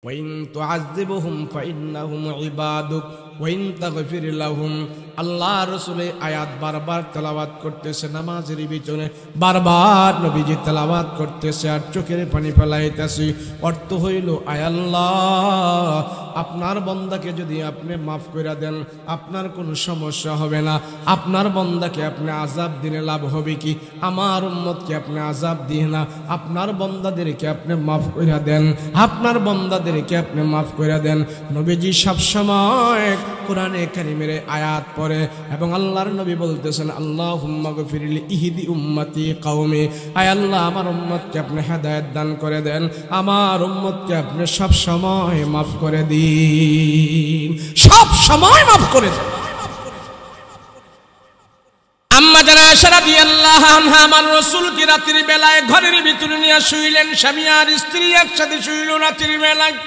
Wine তুআযিবুহুম ফাইন্নাহুম ইবাদুক wine তাগফির লাহুম। আল্লাহ রাসূল আয়াত বারবার তেলাওয়াত করতেছে, নামাজের ভিতরে বারবার নবীজি তেলাওয়াত করতেছে আর চোখের পানি ফেলাইতেছে। অর্থ হইল, আয় আল্লাহ, আপনার বান্দাকে যদি আপনি মাফ করে দেন আপনার কোনো সমস্যা হবে না। আপনার বান্দাকে আপনি আযাব দিলে লাভ হবে কি? আমার উম্মতকে আপনি আযাব দিয়ে না, আপনার বান্দাদেরকে আপনি মাফ করে দেন, আপনার বান্দাদেরকে আপনি মাফ করে দেন। নবীজি সব সময় কোরআনে কারীমের আয়াত পড়ে এবং আল্লাহর নবী বলতেছেন, আল্লাহুম্মা গফিরলি ইহদি উম্মতি কওমি। আয় আল্লাহ, আমার উম্মতকে আপনি হেদায়েত দান করে দেন, আমার উম্মতকে আপনি সব সময় মাফ করে দিন, সব সময় মাফ করে দেন। আম্মা জানা আয়েশা রাদিয়াল্লাহু আনহা আমার রাসূলকে রাতের বেলায় ঘরের ভিতরে নিয়ে শুইলেন। স্বামী আর স্ত্রী একসাথে শুইল রাতের বেলায়।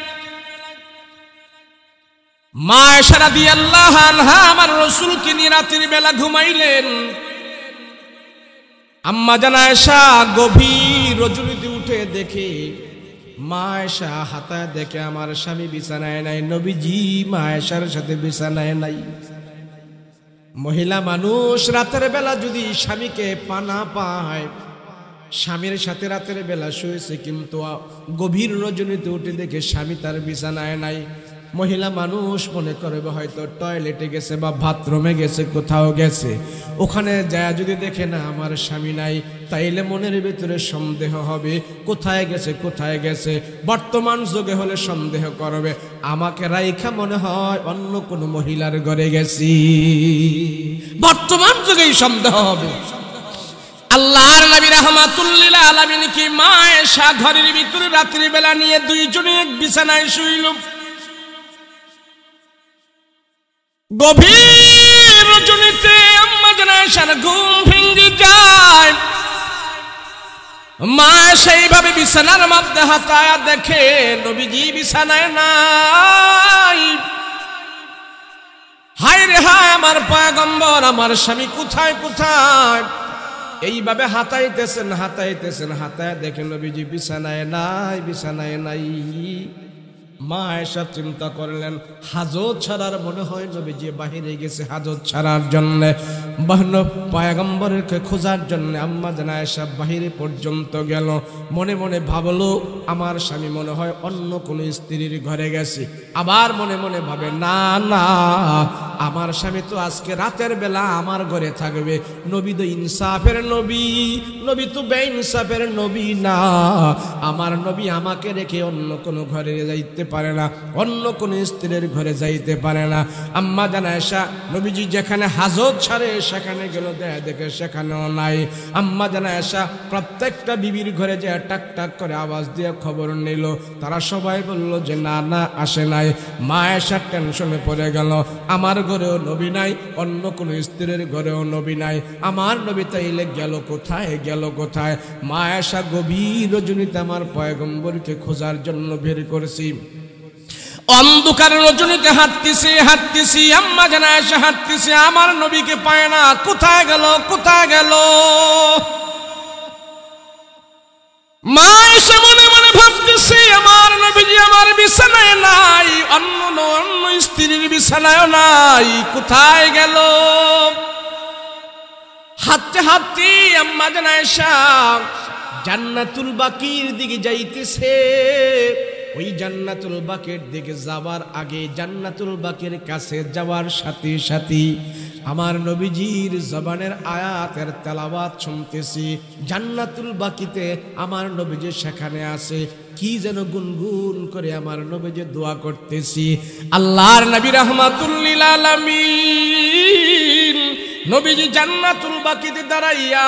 মা আয়েশা রাদিয়াল্লাহু আনহা আমার রাসূলকে নিয়ে রাতের বেলা ঘুমাইলেন। আম্মা জানা আয়েশা গভীর রজনীতে উঠে দেখে, মা আয়েশা হাতায় দেখে আমার স্বামী বিছানায় নাই, নবীজি মা আয়েশার সাথে বিছানায় নাই। মহিলা মানুষ রাতের বেলা যদি স্বামীকে পানা পায়, স্বামীর সাথে রাতের বেলা শুয়েছে কিন্তু গভীর রজনীতে উঠে দেখে স্বামী তার বিছানায় নাই, মহিলা মানুষ মনে করবে হয়তো টয়লেটে গেছে বা বাথরুমে গেছে, কোথাও গেছে। ওখানে যায় যদি দেখে না আমার স্বামী নাই, তাইলে মনের ভিতরে সন্দেহ হবে কোথায় গেছে কোথায় গেছে। বর্তমান যুগে হলে সন্দেহ করবে আমাকে রাইখা মনে হয় অন্য কোনো মহিলার ঘরে গেছি, বর্তমান যুগেই সন্দেহ হবে। আল্লাহর নবী রাহমাতুল লিল আলামিন কি মা আয়েশা ঘরের ভিতরে রাত্রি বেলা নিয়ে দুইজনে এক বিছানায় শুইল। গভীর রজনীতে আম্মা জানা আয়েশার ঘুম ভেঙে যায়। মা সেইভাবে বিছানার মধ্যে হাতায়া দেখে নবীজি বিছানায় নাই। হায় রে হায়, আমার পয়গম্বর, আমার স্বামী কোথায় কোথায়? এইভাবে হাতাইতেছেন হাতাইতেছেন, হাতায় দেখে নবীজি বিছানায় নাই, বিছানায় নাই। মা আয়েশা চিন্তা করলেন হাজত ছাড়ার, মনে হয় নবীজি বাহিরে গেছে হাজত ছাড়ার জন্য, পয়গম্বরকে খোঁজার জন্য। আম্মা জানা আয়েশা বাহিরে পর্যন্ত গেল, মনে মনে ভাবলো আমার স্বামী মনে হয় অন্য কোনো স্ত্রীর ঘরে গেছে। আবার মনে মনে ভাবে না না, আমার স্বামী তো আজকে রাতের বেলা আমার ঘরে থাকবে। নবী তো ইনসাফের নবী, নবী তো বেইনসাফের নবী না। আমার নবী আমাকে রেখে অন্য কোনো ঘরে যাইতে পারে না, অন্য কোনো স্ত্রীর ঘরে যাইতে পারে না। আম্মা জানা আয়েশা নবীজি যেখানে হাজত ছাড়ে সেখানে গেল, দেখে সেখানেও নাই। আম্মা জানা আয়েশা প্রত্যেকটা বিবির ঘরে যে টাক টাক করে আওয়াজ দিয়ে খবর নিল, তারা সবাই বলল যে না না, আসে নাই। মা আয়েশা টেনশনে পড়ে গেল, আমার ঘরেও নবী নাই, অন্য কোনো স্ত্রীর ঘরেও নবী নাই, আমার নবী তাইলে গেল কোথায়, গেল কোথায়? মা আয়েশা গভীর রজনীতে আমার পয়গম্বরকে খোঁজার জন্য বের করেছি। অন্ধকার রজনীতে হাঁটতেছি হাঁটতেছি, আম্মা জানা আয়েশা হাঁটতেছি, আমার নবীকে পায় না, কোথায় গেল কোথায় গেল? মা আয়েশা মনে মনে ভাবতেছি আমার নবীজি আমার বিছানায় নাই, অন্য স্ত্রীর বিছানায়ও নাই, কোথায় গেল? হাঁটতে হাঁটতে আম্মা জানা আয়েশা জান্নাতুল বাকির দিকে যাইতেছে। ওই জান্নাতুল বাকির দিকে যাওয়ার আগে, জান্নাতুল বাকির কাছে যাওয়ার সাথে সাথে আমার নবীজির জবানের আয়াতের তেলাওয়াত শুনতেছি। জান্নাতুল বাকিতে আমার নবীজি সেখানে আছে, কি যেন গুনগুন করে আমার নবীজি দোয়া করতেছি। আল্লাহর নবী রাহমাতুল লিল আলামিন নবীজি জান্নাতুল বাকিতে দাঁড়াইয়া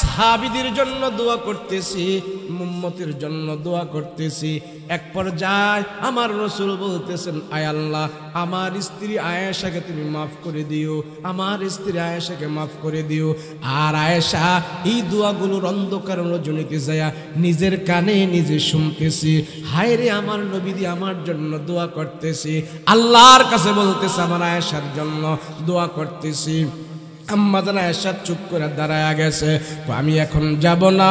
সাহাবীদের জন্য দোয়া করতেছি, উম্মতের জন্য দোয়া করতেছি। এক পর্যায়ে আমার রাসূল বলতেছেন, আয় আল্লাহ, আমার স্ত্রী আয়েশাকে তুমি মাফ করে দিও, আমার স্ত্রী আয়েশাকে মাফ করে দিও। আর আয়েশা এই দোয়াগুলোর অন্ধকার রজনীতে যায় নিজের কানে নিজে শুনতেছি। হায় রে, আমার নবীজি আমার জন্য দোয়া করতেছি, আল্লাহর কাছে বলতেছে আমার আয়েশার জন্য দোয়া করতেছি। আম্মা জান আয়েশা চুপ করে দাঁড়ায় গেছে। আমি এখন যাব না,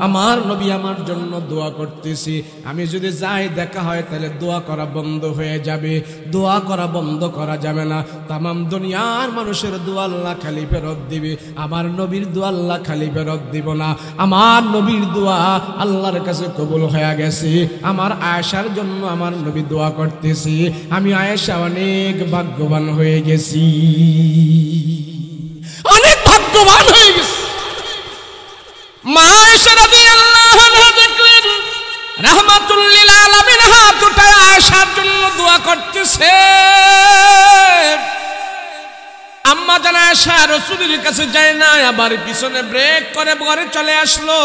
আমার নবী আমার জন্য দোয়া করতেছি, আমি যদি যাই দেখা হয় তাহলে দোয়া করা বন্ধ হয়ে যাবে, দোয়া করা বন্ধ করা যাবে না। তামাম দুনিয়ার মানুষের দোয়া আল্লাহ খালি ফেরত দিবে, আমার নবীর দোয়া আল্লাহ খালি ফেরত দিব না। আমার নবীর দোয়া আল্লাহর কাছে কবুল হয়ে গেছে। আমার আয়েশার জন্য আমার নবী দোয়া করতেছি, আমি আয়েশা অনেক ভাগ্যবান হয়ে গেছি, অনেক ভাগ্যবান হয়ে গেছে। মা আয়েশা রাদিয়াল্লাহু আনহা দেখলেন রাহমাতুল লিল আলামিন হাত উঠায় আয়েশার জন্য দোয়া করতেছে। আম্মা জান আয়েশা রাসূলের কাছে যায় না, আবার পিছনে ব্রেক করে ঘরে চলে আসলো।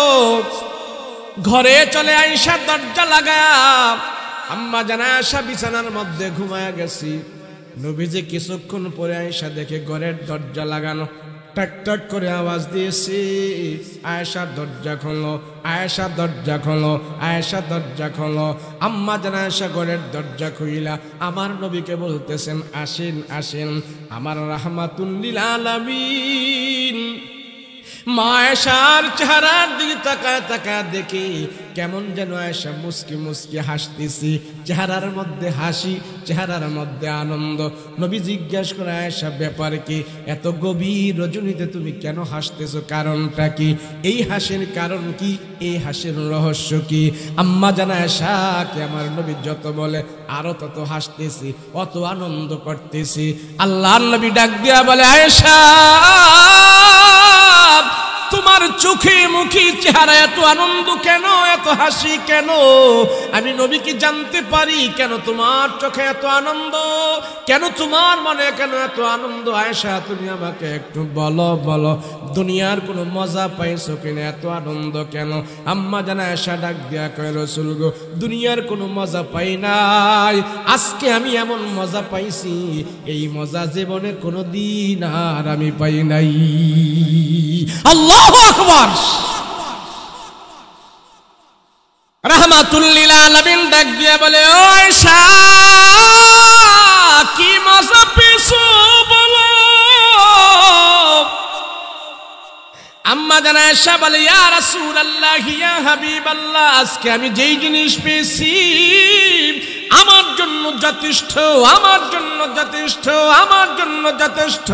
ঘরে চলে আয়েশা দরজা লাগায়া, আম্মা জান আয়েশা বিছানার মধ্যে ঘুমায়া গেছি। নবীজি কিছুক্ষণ পরে আয়েশা দেখে ঘরের দরজা লাগানো, টাক টাক করে আওয়াজ দিয়েছি, আয়েশা দরজা খোলো, আয়েশা দরজা খোলো, আয়েশা দরজা খোলো। আম্মা জান আয়েশা ঘরের দরজা খুইলা আমার নবীকে বলতেছেন, আসেন আসেন আমার রাহমাতুল লিল আলামিন। মা আয়েশার চেহারার দিকে তাকায় তাকায় দেখি কেমন যেন আয়েশা মুস্কি মুস্কি হাসতেছি, চেহারার মধ্যে হাসি, চেহারার মধ্যে আনন্দ। নবী জিজ্ঞাসা করে, আয়েশা ব্যাপার কি, এত গভীর রজনীতে তুমি কেন হাসতেছো, কারণটা কি, এই হাসির কারণ কি, এই হাসির রহস্য কি? আম্মা জান আয়েশাকে আমার নবী যত বলে আরো তত হাসতেছি, অত আনন্দ করতেছি। আল্লাহর নবী ডাক দিয়া বলে, আয়েশা তোমার চোখে মুখে চেহারা এত আনন্দ কেন, এত হাসি কেন? আমি নবী কি জানতে পারি কেন তোমার চোখে এত আনন্দ, কেন তোমার মনে কেন এত আনন্দ? আয়েশা তুমি আমাকে একটু বলো, বলো দুনিয়ার কোনো মজা পাইছো কিনা, এত আনন্দ কেন? আম্মা জান আয়েশা ডাক দিয়া কয়, রাসূল গো দুনিয়ার কোনো মজা পাই নাই, আজকে আমি এমন মজা পাইছি এই মজা জীবনে কোনো দিন আর আমি পাই নাই। আল্লাহু আকবার। রাহমাতুল লিল আলামিন ডাক দিয়া বলে, ও আয়েশা কি মজা পেয়েছো বলো? আম্মা জান আয়েশা বলে, ইয়া রাসূলুল্লাহ ইয়া হাবিবাল্লাহ, আজকে আমি যেই জিনিস পেয়েছি আমার জন্য যথেষ্ট, আমার জন্য যথেষ্ট, আমার জন্য যথেষ্ট।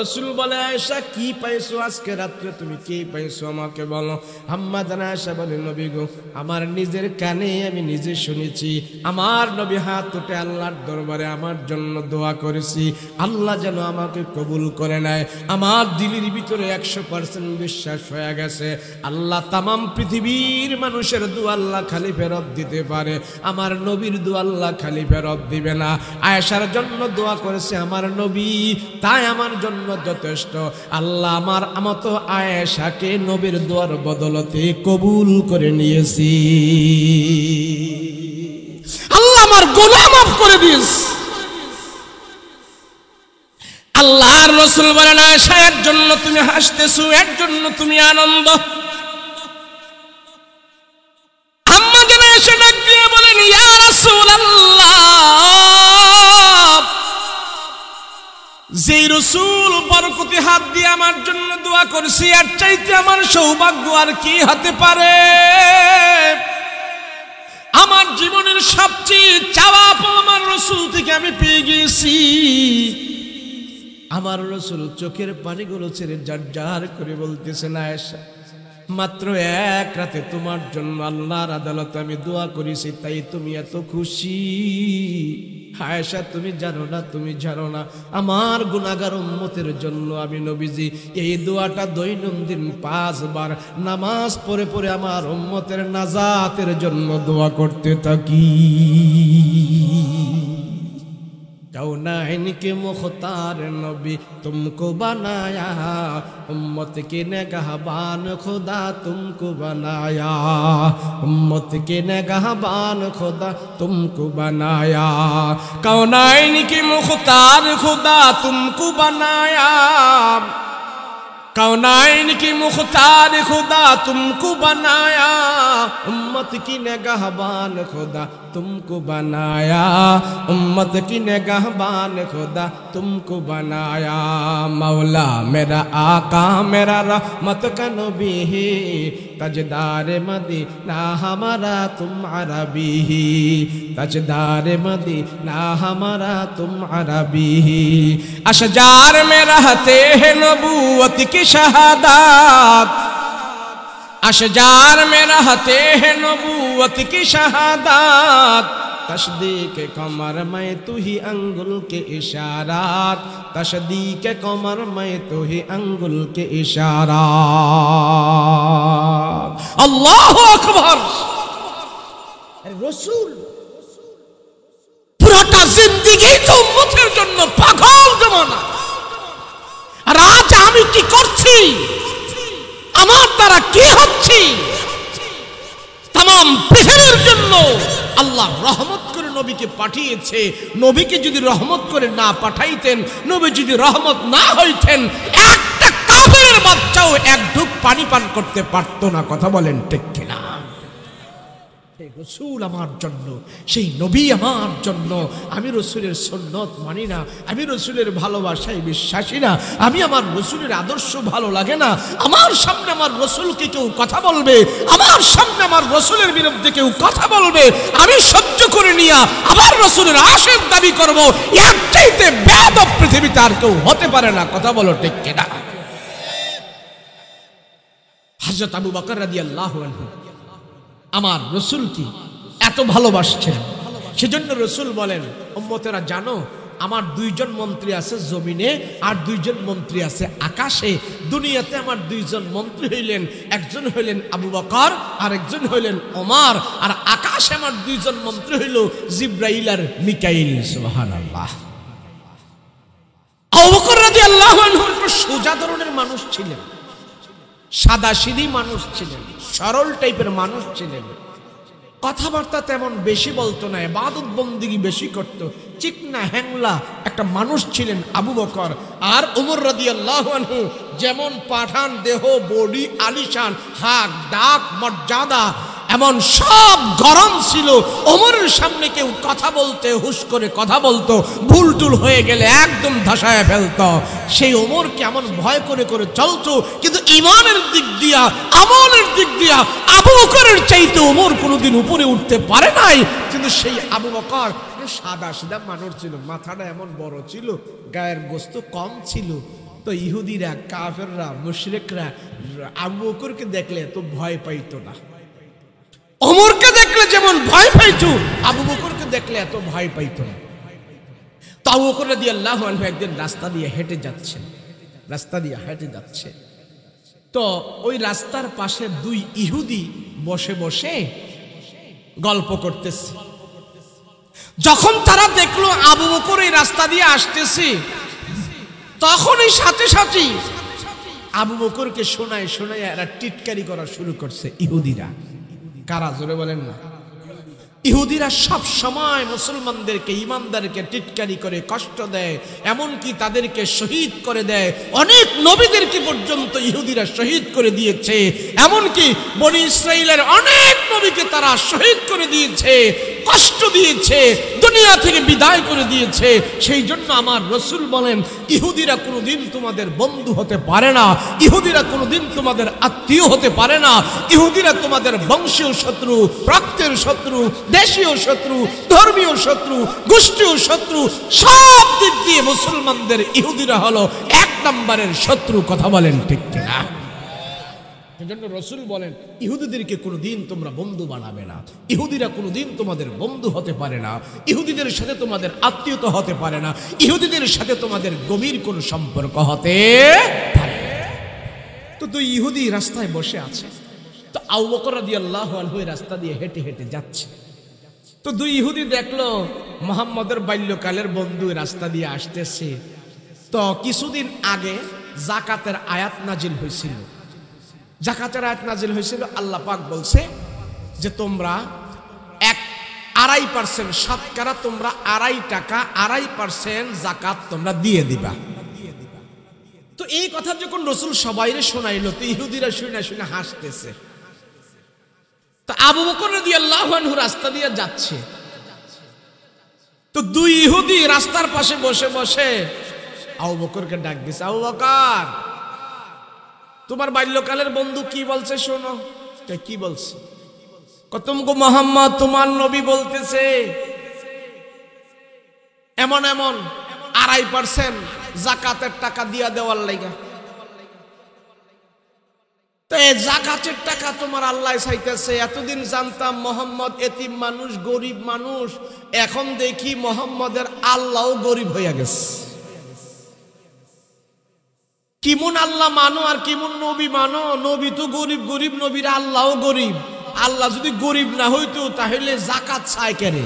রাসূল বলে, আয়েশা কি পাইছো আজকে রাত্রে, তুমি কি পাইছো আমাকে বলো। আম্মা জান আয়েশা বলে, নবী গো আমার নিজের কানে আমি নিজে শুনেছি, আমার নবী হাত উঠে আল্লাহর দরবারে আমার জন্য দোয়া করেছি, আল্লাহ যেন আমাকে কবুল করে নেয়। আমার দিলের ভিতরে 100% বিশ্বাস হয়ে গেছে আল্লাহ তামাম পৃথিবীর মানুষের দোয়া আল্লাহ খালি ফেরত দিতে পারে, আমার নবীর দোয়া আল্লাহ খালি ফেরত দিবে না। আয়েশার জন্য দোয়া করেছে আমার নবী, তাই আমার জন্য যথেষ্ট। আল্লাহ আমার আমতো আয়েশাকে নবীর দোয়ার বদলতে কবুল করে নিয়েছি, আল্লাহ আমার গুনাহ মাফ করে দিয়েছে। আল্লাহর রাসূল বলেন, আয়েশা এর জন্য তুমি হাসতেছো, এর জন্য তুমি আনন্দ। আম্মা জান আয়েশা ডাক দিয়ে বলেন, ইয়া রাসূলুল্লাহ, যেই রাসূল বরকতি হাত দিয়ে আমার জন্য দোয়া করছি, এর চাইতে আমার সৌভাগ্য আর কি হতে পারে? আমার জীবনের সবচেয়ে চাওয়া পাওয়া আমার রাসূল থেকে আমি পেয়ে গেছি। আমার রাসূল চোখের পানিগুলো ছেড়ে জারজার করে বলতেছেন, আয়েশা মাত্র এক রাতে তোমার জন্য আল্লাহর আদালতে আমি দোয়া করেছি, তাই তুমি এত খুশি? আয়েশা তুমি জানো না, তুমি জানো না আমার গুনাহগার উম্মতের জন্য আমি নবীজি এই দোয়াটা দৈনন্দিন 5 বার নামাজ পড়ে পড়ে আমার উম্মতের নাজাতের জন্য দোয়া করতে থাকি। कौनाइन के मुख्तार नबी तुमको बनाया, उम्मत के निगहबान खुदा तुमको बनाया, उम्मत के निगहबान खुदा तुमको बनाया, कौनाइन के मुख्तार खुदा तुमको बनाया, कौनाइन की मुख्तार खुदा तुमको बनाया, उम्मत की निगाहबान खुदा तुमको बनाया, उम्मत की निगाहबान खुदा तुमको बनाया। मौला मेरा आका मेरा रहमत का नबी है, तजदार मदीना हमारा तुम अरबी ही, तजदार मदीना हमारा तुम अरबी ही। अशजार में रहते हैं नबूवत की शहादत, अशजार में रहते हैं नबूवत की शहादत, तशदीक कमर में तू ही अंगुल के इशारात, तशदीक कमर में तू ही अंगुल के इशारात। अल्लाहु अकबर। रसूल পুরাটা জিন্দেগি তো উম্মতের জন্য পাগল জমানা। আর আজ আমি কি করছি, আমার দ্বারা কি হচ্ছে, तमाम পৃথিবীর জন্য আল্লাহ রহমত করে নবীকে পাঠিয়েছে। নবীকে যদি রহমত করে না পাঠাইতেন, নবী যদি রহমত না হইতেন, একটা কাফেরের বাচ্চাও এক ঢুক পানি পান করতে পারতো না। কথা বলেন ঠিক কিনা? রসুল আমার জন্য, সেই নবী আমার জন্য। আমি রসুলের সুন্নত মানি না, আমি রসুলের ভালোবাসায় বিশ্বাসী না, আমি আমার রসুলের আদর্শ ভালো লাগে না। আমার সামনে আমার রসুলকে কেউ কথা বলবে, আমার সামনে আমার রসুলের বিরুদ্ধে কেউ কথা বলবে, আমি সহ্য করে নিয়ে আবার রসুলের আশিক দাবি করব, এর চাইতে বেয়াদব পৃথিবীতে আর কেউ হতে পারে না। কথা বলো ঠিক কিনা? হযরত আবু বকর রাদিয়াল্লাহু আনহু আমার রসুলকে এত ভালোবাসছেন, সেজন্য রসুল বলেন, উম্মতেরা জানো আমার দুইজন মন্ত্রী আছে জমিনে আর দুইজন মন্ত্রী আছে আকাশে। দুনিয়াতে আমার দুইজন মন্ত্রী হইলেন, একজন হইলেন আবু বকর আর একজন হইলেন ওমর, আর আকাশে আমার দুইজন মন্ত্রী হইল জিব্রাইল আর মিকাইল। সুবহানাল্লাহ। আবু বকর রাদিয়াল্লাহু আনহু সোজা ধরনের মানুষ ছিলেন, সাদাসিধী মানুষ ছিলেন, সরল টাইপের মানুষ ছিলেন, কথাবার্তা তেমন বেশি বলতো না, ইবাদত বন্দেগী বেশি করত, চিকনা হ্যাংলা একটা মানুষ ছিলেন আবু বকর। আর ওমর রাদিয়াল্লাহু আনহু যেমন পাঠান দেহ, বডি আলিশান, হাক ডাক মর্যাদা এমন সব গরম ছিল। ওমরের সামনে কেউ কথা বলতে হুশ করে কথা বলতো, ভুল টুল হয়ে গেলে একদম ধসায় ফেলতো। সেই ওমর কেমন ভয় করে করে চলতো, কিন্তু ইমানের দিক দিয়া, আমলের দিক দিয়া আবু বকরের চাইতে ওমর কোনোদিন উপরে উঠতে পারে নাই। কিন্তু সেই আবু বকর সাদা সিধা মানুষ ছিল, মাথাটা এমন বড় ছিল, গায়ের গোস্ত কম ছিল। তো ইহুদিরা, কাফেররা, মুশরিকরা আবু বকরকে দেখলে তো ভয় পাইতো না। ওমরকে দেখলে যেমন ভয় পাইতো, আবু বকরকে দেখলে এত ভয় পাইতো না। তো আবু বকর রাদিয়াল্লাহু আনহু একদিন রাস্তা দিয়ে হেঁটে যাচ্ছে, তো ওই রাস্তার পাশে দুই ইহুদি বসে বসে গল্প করতেছে। যখন তারা দেখলো আবু বকর এই রাস্তা দিয়ে আসতেছে, তখনই সাথে সাথে আবু বকরকে শোনায় এরা টিটকারি করা শুরু করছে। ইহুদিরা কারা? জোরে বলেন না। ইহুদিরা সব সময় মুসলমানদেরকে, ইমানদারকে টিটকারি করে কষ্ট দেয়, এমনকি তাদেরকে শহীদ করে দেয়। অনেক নবীদেরকে পর্যন্ত ইহুদিরা শহীদ করে দিয়েছে, এমনকি বনি ইসরাইলের অনেক নবীকে তারা শহীদ করে দিয়েছে, কষ্ট দিয়েছে, দুনিয়া থেকে বিদায় করে দিয়েছে। সেই জন্য আমার রসুল বলেন, ইহুদিরা কোনোদিন তোমাদের বন্ধু হতে পারে না, ইহুদিরা কোনোদিন তোমাদের আত্মীয় হতে পারে না, ইহুদিরা তোমাদের বংশীয় শত্রু, রক্তের শত্রু, দেশীয় শত্রু, ধর্মীয় শত্রু, গোষ্ঠীয় শত্রু, সব দিক দিয়ে মুসলমানদের ইহুদিরা হলো এক নম্বরের শত্রু। কথা বলেন ঠিক কিনা? সেজন্য রসুল বলেন, ইহুদিদেরকে কোনোদিন তোমরা বন্ধু বানাবে না, ইহুদিরা কোনোদিন তোমাদের বন্ধু হতে পারে না, ইহুদিদের সাথে তোমাদের আত্মীয়তা হতে পারে না, ইহুদিদের সাথে তোমাদের গভীর কোনো সম্পর্ক হতে পারে না। তো দুই ইহুদি রাস্তায় বসে আছে, তো আবু বকর রাদিয়াল্লাহু আনহু রাস্তা দিয়ে হেঁটে হেঁটে যাচ্ছে। তো দুই ইহুদি দেখলো মুহাম্মদের বাল্যকালের বন্ধু রাস্তা দিয়ে আসতেছে। তো কিছুদিন আগে যাকাতের আয়াত নাজিল হয়েছিল, যাকাতের আয়াত নাজিল হয়েছিল। আল্লাহ পাক বলছে যে তোমরা 2.5% শতকরা, তোমরা 2.5 টাকা 2.5% যাকাত তোমরা দিয়ে দিবা। তো এই কথা যখন রাসূল সবাইরে শোনাইলো, তো ইহুদিরা শুনে শুনে হাসতেছে। তো আবু বকর রাদিয়াল্লাহু আনহু রাস্তা দিয়ে যাচ্ছে, তো দুই ইহুদি রাস্তার পাশে বসে বসে আবু বকরকে ডাক দিছে, আবু বকর, তোমার বাল্যকালের বন্ধু কি বলছে শোনো। কি বলছে? তুমকো মোহাম্মদ তোমার নবী বলতেছে এমন এমন 2.5% যাকাতের টাকা দিয়া দেওয়ার লাইগা। তো এই যাকাতের টাকা তোমার আল্লাহ চাইতেছে। এতদিন জানতাম মোহাম্মদ এতিম মানুষ, গরিব মানুষ, এখন দেখি মোহাম্মদের আল্লাহও গরিব হইয়া গেছে। কিমন আল্লাহ মানো আর কিমন নবী মানো? নবী তো গরিব গরিব, নবীর আল্লাহও গরিব। আল্লাহ যদি গরিব না হইতো তাহলে যাকাত চায় কেন?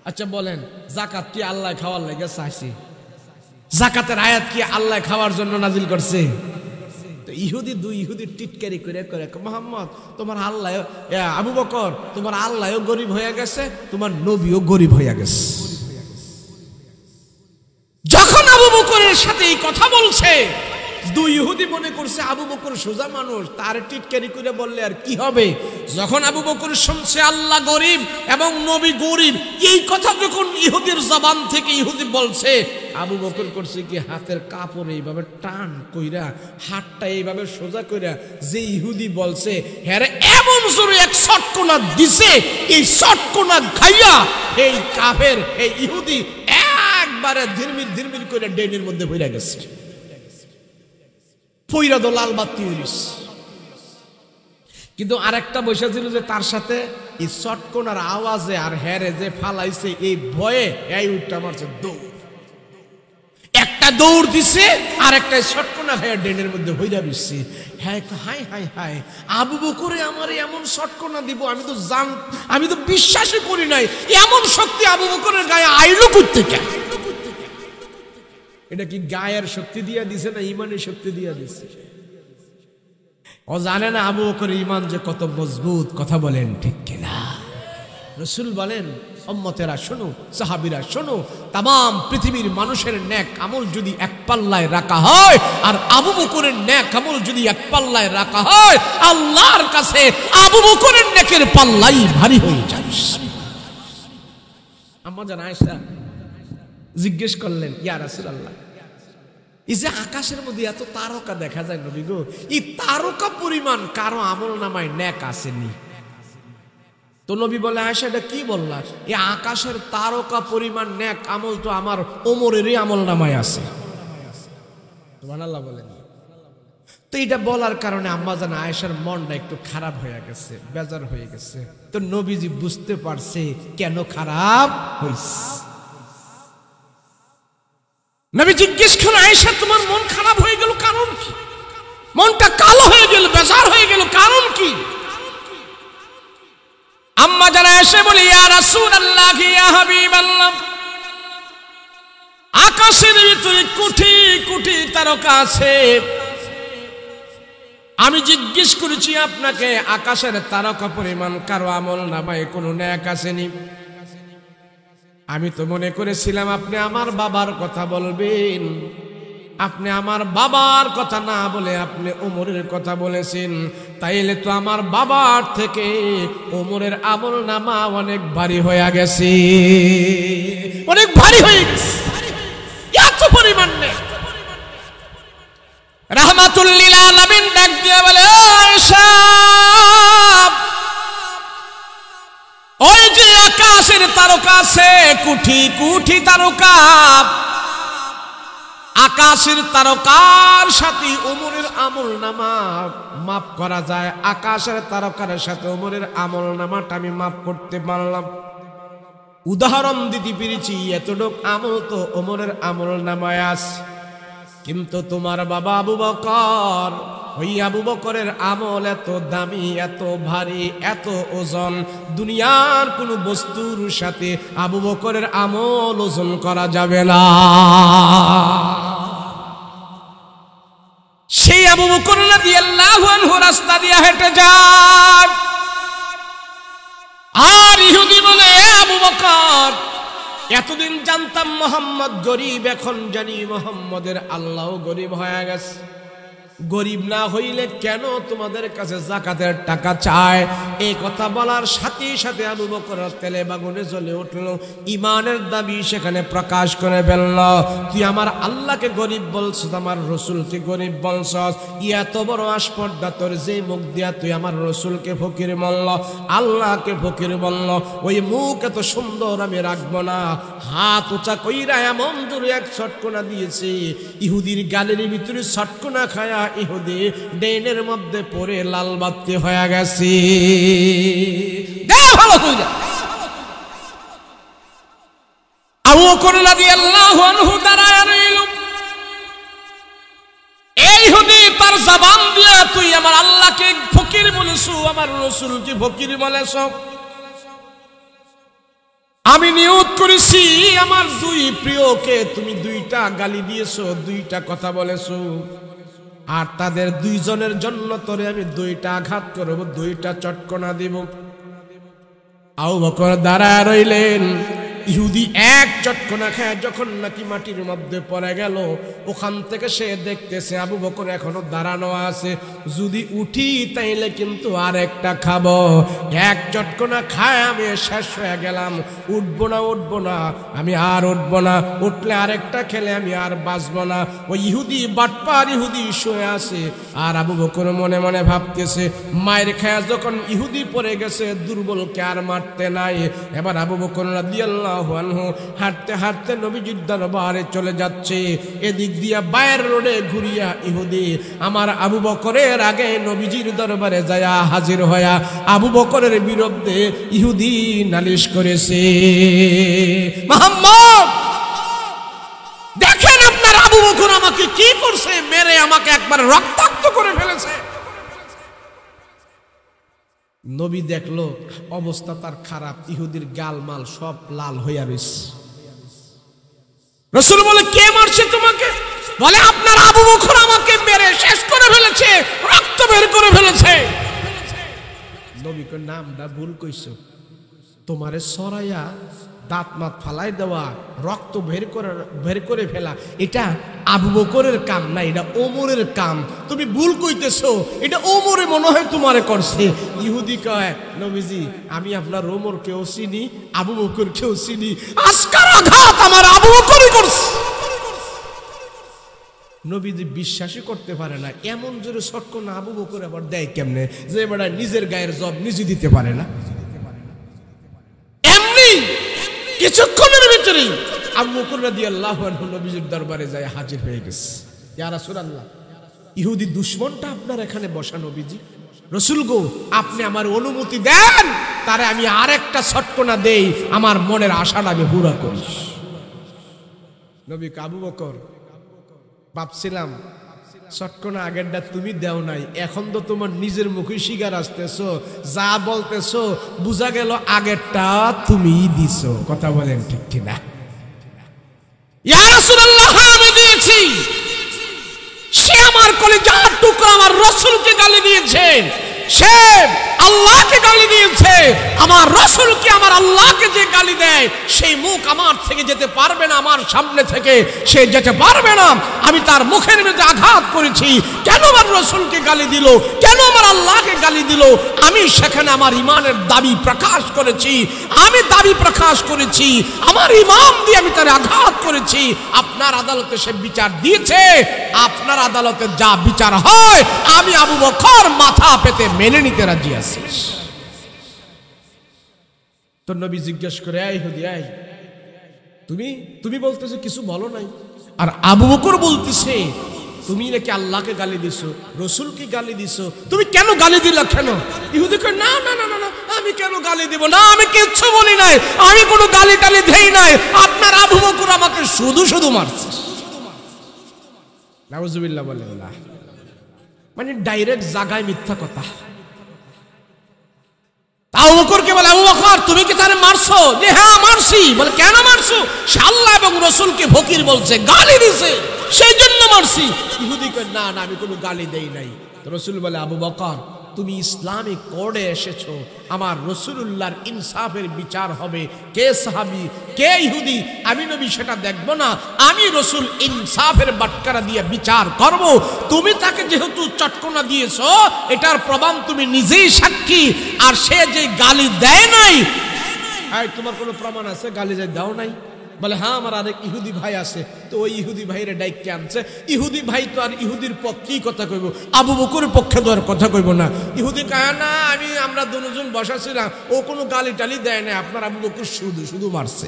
আচ্ছা বলেন, যাকাত কি আল্লাহ খাওয়ার লাগে চাইছে? যাকাতের আয়াত কি আল্লাহ খাওয়ার জন্য নাজিল করছে? তো ইহুদি দুই ইহুদি টিটকারি করে করে, মোহাম্মদ তোমার আল্লাহ, আবু বকর তোমার আল্লাহও গরিব হয়ে গেছে, তোমার নবীও গরিব হয়ে গেছে। যখন আবু বকরের সাথে এই কথা বলছে, দুই ইহুদি মনে করছে আবু বকর সোজা মানুষ, তার টিটকারি করে বললে আর কি হবে। যখন আবু বকর শুনছে আল্লাহ গরিব এবং নবী গরিব, এই কথা যখন ইহুদির জবান থেকে ইহুদি বলছে, আবু বকর করছে কি হাতের কাপড় এইভাবে টান কইরা, হাতটা এইভাবে সোজা কইরা, যে ইহুদি বলছে হ্যাঁ এমন জোরে এক শটকোনা দিছে, এই শটকোনা খাইয়া এই কাফের এই ইহুদি একবারে ধীরমির ধীরমির করে ডেনের মধ্যে পড়ে গেছে। পইরা তো লাল বাতি হইস। কিন্তু আরেকটা বসে ছিল যে তার সাথে এই শটকোনার আওয়াজে আর হেরে যে ফালাইছে এই ভয়ে এই উঠটা মারছে দৌড়। একটা দৌড় দিছে আর একটা শটকোনা ভাইয়া ডেনের মধ্যে হইয়া বসছে। হ্যাঁ, হাই হাই হাই, আবু বকরে আমার এমন শটকোনা দিব, আমি তো বিশ্বাসই করি নাই এমন শক্তি আবু বকরের গায়ে আইলো কোত্থেকে। এটা কি গায়ের শক্তি দিয়া দিছে না ইমানের শক্তি দিয়া দিছে? ও জানে না আবু বকরের ইমান যে কত মজবুত। কথা বলেন ঠিক কিনা? রাসূল বলেন, উম্মতেরা শোনো, সাহাবীরা শোনো, তাম পৃথিবীর মানুষের নেক আমল যদি এক পাল্লায় রাখা হয় আর আবু বকরের নেক আমল যদি এক পাল্লায় রাখা হয়, আল্লাহর কাছে আবু বকরের নেকের পাল্লাই ভারী হয়ে যায়। আম্মা জান আয়েশা জিজ্ঞেস করলেন, ইয়া রাসূলুল্লাহ, এই যে আকাশের মধ্যে এত তারকা দেখা যায় নবী গো, এই তারকা পরিমাণ কারো আমল নামায় নেক আসেনি। তো নবী বলে, আয়েশা এটা কি বললা? এই আকাশের তারকা পরিমাণ নেক আমল তো আমার ওমরেরই আমল নামায় আছে। সুবহানাল্লাহ বলেন। তো এটা বলার কারণে আম্মা জান আয়েশার মনটা একটু খারাপ হয়ে গেছে, বেজার হয়ে গেছে। তো নবীজি বুঝতে পারছে কেন খারাপ হইছে। নবী জিজ্ঞেস করে, আয়েশা তোমার মন খারাপ হয়ে গেল কারণ কি? মনটা কালো হয়ে গেল, বেজার হয়ে গেল, কারণ কি? আম্মা জান আয়েশা বলে, ইয়া রাসূলুল্লাহ, ইয়া হাবিবাল্লাহ, আকাশের ভিতরে কোটি কোটি তারকা আছে। আমি জিজ্ঞেস করেছি আপনাকে, আকাশের তারকা পরিমাণ কারো আমল নামায় কোনো নেক আসেনি। আমি তো মনে করেছিলাম আপনি আমার বাবার কথা বলবেন। আপনি আমার বাবার কথা না বলে আপনি ওমরের কথা বলেছেন। তাইলে তো আমার বাবার থেকে ওমরের আমল নামা অনেক ভারী হয়ে গেছে, অনেক ভারী হয়ে গেছে। এত পরিমাণ নেই। রাহমাতুল লিল আলামিন ডাক দিয়ে বলে, আয়েশা, ওই যে আকাশের তারকা আছে, কোটি কোটি তারকা, আকাশের তারকার সাথে ওমরের আমল নামা মাফ করা যায়। আকাশের তারকার সাথে ওমরের আমল নামাটা আমি মাফ করতে পারলাম। উদাহরণ দিতে পেরেছি, এতটুক আমল তো ওমরের আমল নামায় আছে। কিন্তু তোমার বাবা আবু বকর, ওই আবু বকরের আমল এত দামি, এত ভারী, এত ওজন, দুনিয়ার কোন বস্তুর সাথে আবু বকরের আমল ওজন করা যাবে না। সেই আবু বকর রাদিয়াল্লাহু আনহু রাস্তা দিয়ে হেঁটে যান, আর ইহুদি বলে, আবু বকর এতদিন জানতাম মোহাম্মদ গরিব, এখন জানি মোহাম্মদের আল্লাহ গরিব হয়ে গেছে। গরিব না হইলে কেন তোমাদের কাছে যাকাতের টাকা চায়? এই কথা বলার সাথে সাথে আবু বকর তেলে বাগুনে জ্বলে উঠল, ইমানের দাবি সেখানে প্রকাশ করে ফেলল। তুই আমার আল্লাহকে গরিব বলছস, আমার রসুলকে গরিব বলছস, এত বড় আসপর্দা তোর, যে মুখ দিয়া তুই আমার রসুলকে ফকির বলল, আল্লাহকে ফকির বলল, ওই মুখ এত সুন্দর আমি রাখবো না। হাত উঁচা কইরা এমন জোরে এক ছটকনা দিয়েছে, ইহুদির গালের ভিতরে ছটকনা খায়া ইহুদি ডেনের মধ্যে পড়ে লাল বাতি হয়ে গেছে। ভালো কইরা আবু বকর রাদিয়াল্লাহু আনহু দাঁড়ায় রইল। এই ইহুদি তার জবান দিয়া তুই আমার আল্লাহকে ফকির বলেছো, আমার রাসূলকে ফকির বলেছো। আমি নিয়ত করেছি আমার দুই প্রিয়কে তুমি দুইটা গালি দিয়েছো, দুইটা কথা বলেছো, আর তাদের দুইজনের জন্য তোরে আমি দুইটা আঘাত করব, দুইটা চটকনা দিব। আবু বকর দাঁড়ায় রইলেন। ইহুদি এক চটকনা খায় যখন নাকি মাটির মধ্যে পড়ে গেল, ওখান থেকে সে দেখতেছে আবু বকর এখনো দাঁড়ানো আছে, যদি উঠি তাইলে কিন্তু আর একটা খাবো। এক চটকনা খায় আমি শেষ হয়ে গেলাম, উঠবো না উঠবো না, আমি আর উঠবো না, উঠলে আরেকটা খেলে আমি আর বাঁচবো না। ওই ইহুদি বাটপার ইহুদি শুয়ে আছে, আর আবু বকর মনে মনে ভাবতেছে মায়ের খায়া যখন ইহুদি পড়ে গেছে, দুর্বলকে আর মারতে নাই। এবার আবু বকর রাদিয়াল্লাহু আনহু হাঁটতে হাঁটতে নবীজির দরবারে চলে যাচ্ছে। এদিক দিয়া বাইর রোডে ঘুরিয়া ইহুদি আমার আবু বকরের আগে নবীজির দরবারে যায়া হাজির হইয়া আবু বকরের বিরুদ্ধে ইহুদি নালিশ করেছে। মুহাম্মদ দেখেন আপনার আবু বকর আমাকে কি করছে, মেরে আমাকে একবার রক্তাক্ত করে ফেলেছে। নবী দেখলো অবস্থা তার খারাপ, ইহুদির গালমাল সব লাল হইয়া রয়েছে। রাসূল বলে কে মারছে তোমাকে? বলে আপনার আবু বকর আমাকে মেরে শেষ করে ফেলেছে, রক্ত বের করে ফেলেছে। নবী কয় নামটা ভুল কইছো, তোমারে সরাইয়া দাঁত মাত ফালাই দেওয়া, রক্ত বের করে ফেলা এটা আবু বকরের কাম না, এটা ওমরের কাম, তুমি ভুল কইতেছো, এটা ওমরে মনে হয় তোমারে করছে। ইহুদি কয় নবীজি আমি আপনার ওমরকেও চিনি, আবু বকরকেও চিনি, আজকার আঘাত আমার আবু বকরই করছে। নবীজি বিশ্বাসই করতে পারে না, এমন জোরে ছটকনা আবু বকর আবার দেয় কেমনে, যে বেটা নিজের গায়ের জব নিজে দিতে পারে না। এমনি কিছুক্ষণের ভিতরেই আবু বকর রাদিয়াল্লাহু আনহু নবীজির দরবারে যায় হাজির হয়ে গেছে। ইয়া রাসূলুল্লাহ, ইহুদি দুশমনটা আপনার এখানে বসা নবীজি, রাসূল গো আপনি আমার অনুমতি দেন, তারে আমি আরেকটা ছটকনা দেই, আমার মনের আশাটা আমি পুরা করি। নবী আবু বকর ভাবছিলাম ছটকনা আগেরটা তুমি দেও নাই, এখন তো তোমার নিজের মুখে শিকার আসতেছো, যা বলতেছো বুঝা গেল আগেরটা তুমিই দিছো। কথা বলেন ঠিক কিনা? ইয়া রাসূলুল্লাহ আমি দিয়েছি, সে আমার কলিজার টুকরা আমার রাসূলকে গালি দিয়েছে, সে আল্লাহকে গালি দিয়েছে। আমার রাসূলকে আমার আল্লাহকে যে গালি দেয় সেই মুখ আমার থেকে যেতে পারবে না, আমার সামনে থেকে সে যেতে পারবে না। আমি তার মুখের মধ্যে আঘাত করেছি, কেন আমার রাসূলকে গালি দিল, কেন আমার আল্লাহকে গালি দিল, আমি সেখানে আমার ইমানের দাবি প্রকাশ করেছি, আমি দাবি প্রকাশ করেছি, আমার ইমান দিয়ে আমি তার আঘাত করেছি। আপনার আদালতে সে বিচার দিয়েছে, আপনার আদালতে যা বিচার হয় আমি আবু বকর মাথা পেতে মেনে নিতে রাজি আছি। তো নবী জিজ্ঞেস করে আই হুদি আই তুমি বলতেছো কিছু বলো নাই, আর আবু বকর বলতেছে তুমি নাকি আল্লাহকে গালি দিছো, রাসূলকে গালি দিছো, তুমি কেন গালি দিলা কেন? ইহুদি কয় না না না না, আমি কেন গালি দেব না, আমি কিচ্ছু বলি নাই, আমি কোনো গালি টালি দেই নাই, আপনার আবু বকর আমাকে শুধু শুধু মারছে। নাউজুবিল্লাহ বলেন না, মানে ডাইরেক্ট জায়গায় মিথ্যা কথা। আবু বকরকে বলে আবু বকর তুমি কি তারে মারছো? যে হ্যাঁ মারছি। বলে কেন মারছো? সে আল্লাহ এবং রাসূলকে ফকির বলছে, গালি দিছে, সেই জন্য মারছি। ইহুদি কয় না না আমি কোনো গালি দেই নাই। তো রাসূল বলে আবু বকর তুমি ইসলামিক কোডে এসেছো, আমার রাসূলুল্লাহর ইনসাফের বিচার হবে, কে সাহাবী কে ইহুদি আমি নবী সেটা দেখব না, আমি রাসূল ইনসাফের বাটখারা দিয়ে বিচার করব। তুমি তাকে যেহেতু চটকনা দিয়েছো, এটার প্রমাণ তুমি নিজেই সাক্ষী। আর সে যে গালি দেয় নাই, তোমার কোনো প্রমাণ আছে গালি যে দাও নাই? বলে হ্যাঁ, আমার আরেক ইহুদি ভাই আছে। তো ওই ইহুদি ভাইরে ডাইকে আনছে। ইহুদি ভাই তো আর ইহুদির পক্ষেই কথা কইব, আবু বকরের পক্ষে তো আর কথা কইব না। ইহুদি কয় না, আমরা দুজন বসাছিলাম, ও কোনো গালি টালি দেয় না, আপনার আবু বকর শুধু শুধু মারছে।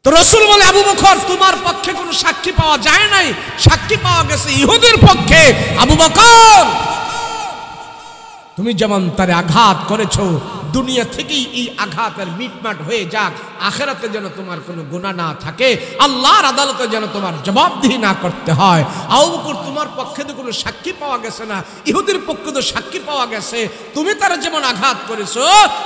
তো রাসূল বলে, আবু বকর তোমার পক্ষে কোনো সাক্ষী পাওয়া যায় নাই, সাক্ষী পাওয়া গেছে ইহুদির পক্ষে। আবু বকর তুমি যেমন তারে আঘাত করেছো, দুনিয়া থেকেই এই আঘাতের মিটমাট হয়ে যাক, আখিরাতে যেন তোমার কোনো গুনাহ না থাকে, আল্লাহর আদালতে যেন তোমার জবাবদিহি না করতে হয়। আবু বকর তোমার পক্ষে তো কোনো সাক্ষী পাওয়া গেছে না, ইহুদির পক্ষে তো সাক্ষী পাওয়া গেছে। তুমি তারা যেমন আঘাত করেছো,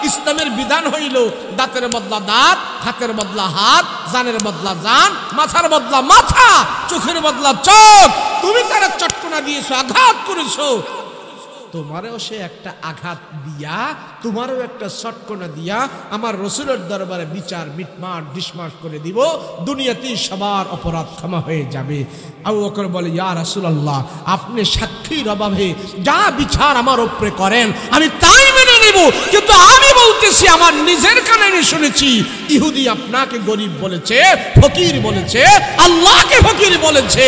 ইসলামের বিধান হইল দাঁতের বদলা দাঁত, হাতের বদলা হাত, জানের বদলা জান, মাথার বদলা মাথা, চোখের বদলা চোখ। তুমি তারা চটকনা দিয়েছো, আঘাত করেছো, তোমারও সে একটা আঘাত দিয়া, তোমারও একটা চটকনা দিয়া আমার রাসূলের দরবারে বিচার মিটমাট ডিসমাট করে দিব, দুনিয়াতেই সবার অপরাধ ক্ষমা হয়ে যাবে। আবু বকর বলে, ইয়া রাসূলুল্লাহ, আপনি সাক্ষীর অভাবে যা বিচার আমার উপরে করেন আমি তাই মেনে নেব, কিন্তু আমি বলতেছি আমার নিজের কানে আমি শুনেছি ইহুদি আপনাকে গরিব বলেছে, ফকির বলেছে, আল্লাহকে ফকির বলেছে।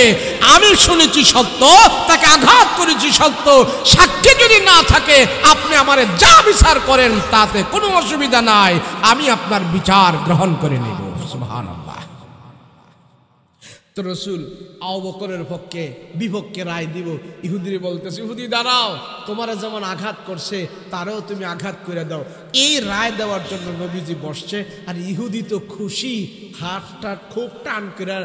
আমি শুনেছি সত্য, তাকে আঘাত করেছি সত্য। সাক্ষী যদি না থাকে আপনি আমারে যা বিচার করেন তাতে কোনো অসুবিধা নাই, আমি আপনার বিচার গ্রহণ করে নেব। সুবহানাল্লাহ। তো রাসূল আবু বকরের পক্ষে বিপক্ষে রায় দিব। ইহুদিরে বলতেছে, ইহুদি দাঁড়াও, তোমারা যেমন আঘাত করছে তারও তুমি আঘাত করে দাও। এই রায় দেওয়ার জন্য নবীজি বসছে, আর ইহুদি তো খুশি, হাতটা খুব টান করে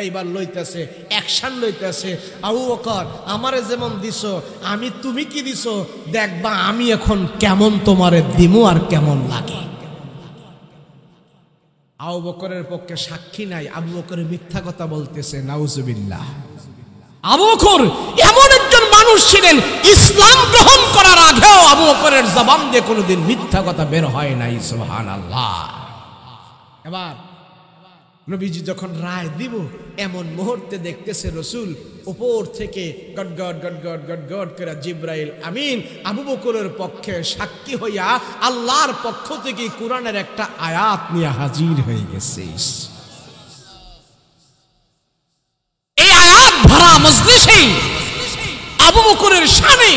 এইবার লইতেছে, অ্যাকশন লইতেছে। আবু বকর আমারে যেমন দিছো, আমি তুমি কি দিছো দেখবা আমি এখন কেমন তোমারে দিমু আর কেমন লাগে। আবু বকরের পক্ষে সাক্ষী নাই, আবু বকর মিথ্যা কথা বলতেছে, নাউজুবিল্লাহ। আবু বকর এমন একজন মানুষ ছিলেন, ইসলাম গ্রহণ করার আগেও আবু বকরের জবান দিয়ে কোনোদিন মিথ্যা কথা বের হয় নাই। সুবহানাল্লাহ। এবার নবীজি যখন রায় দিব, এমন মুহূর্তে দেখতেছে রাসূল উপর থেকে গটগট গটগট গটগট করে জিবরাইল আমিন আবু বকরের পক্ষে সাক্ষী হইয়া আল্লাহর পক্ষ থেকে কোরআনের একটা আয়াত নিয়ে হাজির হয়ে গেছে। এই আয়াত ভরা মজলিসে আবু বকরের শানে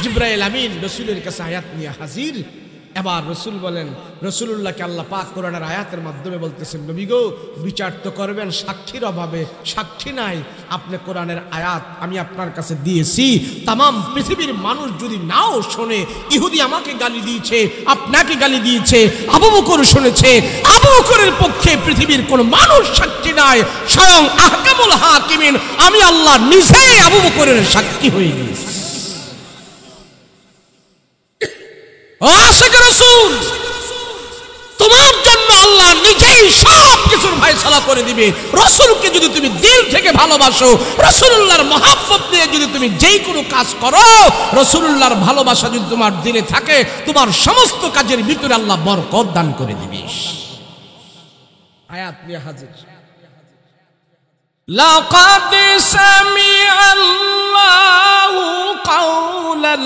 জিবরাইল আমিন রাসূলের কাছে আয়াত নিয়ে হাজির। এবার রাসূল বলেন, রাসূলুল্লাহকে আল্লাহ পাক কোরআনের আয়াতের মাধ্যমে বলতেছেন, নবী গো, বিচার তো করবেন সাক্ষীর অভাবে, সাক্ষী নাই। আপনি কোরআনের আয়াত আমি আপনার কাছে দিয়েছি, তামাম পৃথিবীর মানুষ যদি নাও শোনে, ইহুদি আমাকে গালি দিয়েছে, আপনাকে গালি দিয়েছে, আবু বকর শুনেছে, আবু বকরের পক্ষে পৃথিবীর কোনো মানুষ সাক্ষী নাই, স্বয়ং আহকামুল হাকিমিন আমি আল্লাহ নিজেই আবু বকরের সাক্ষী হয়ে গেছি। ও আশিক রাসূল, তোমার জন্য আল্লাহ নিজেই সব কিছুর ফয়সালা করে দিবে। রাসূলকে যদি তুমি দিল থেকে ভালোবাসো, রাসূলুল্লাহর মহব্বত নিয়ে যদি তুমি যেই কোনো কাজ করো, রাসূলুল্লাহর ভালোবাসা যদি তোমার দিলে থাকে, তোমার সমস্ত কাজের ভিতরে আল্লাহ বরকত দান করে দিবে। আয়াত নিয়ে হাজির। লাকাদ সামিআল্লাহু কাওলাল্লাযীনা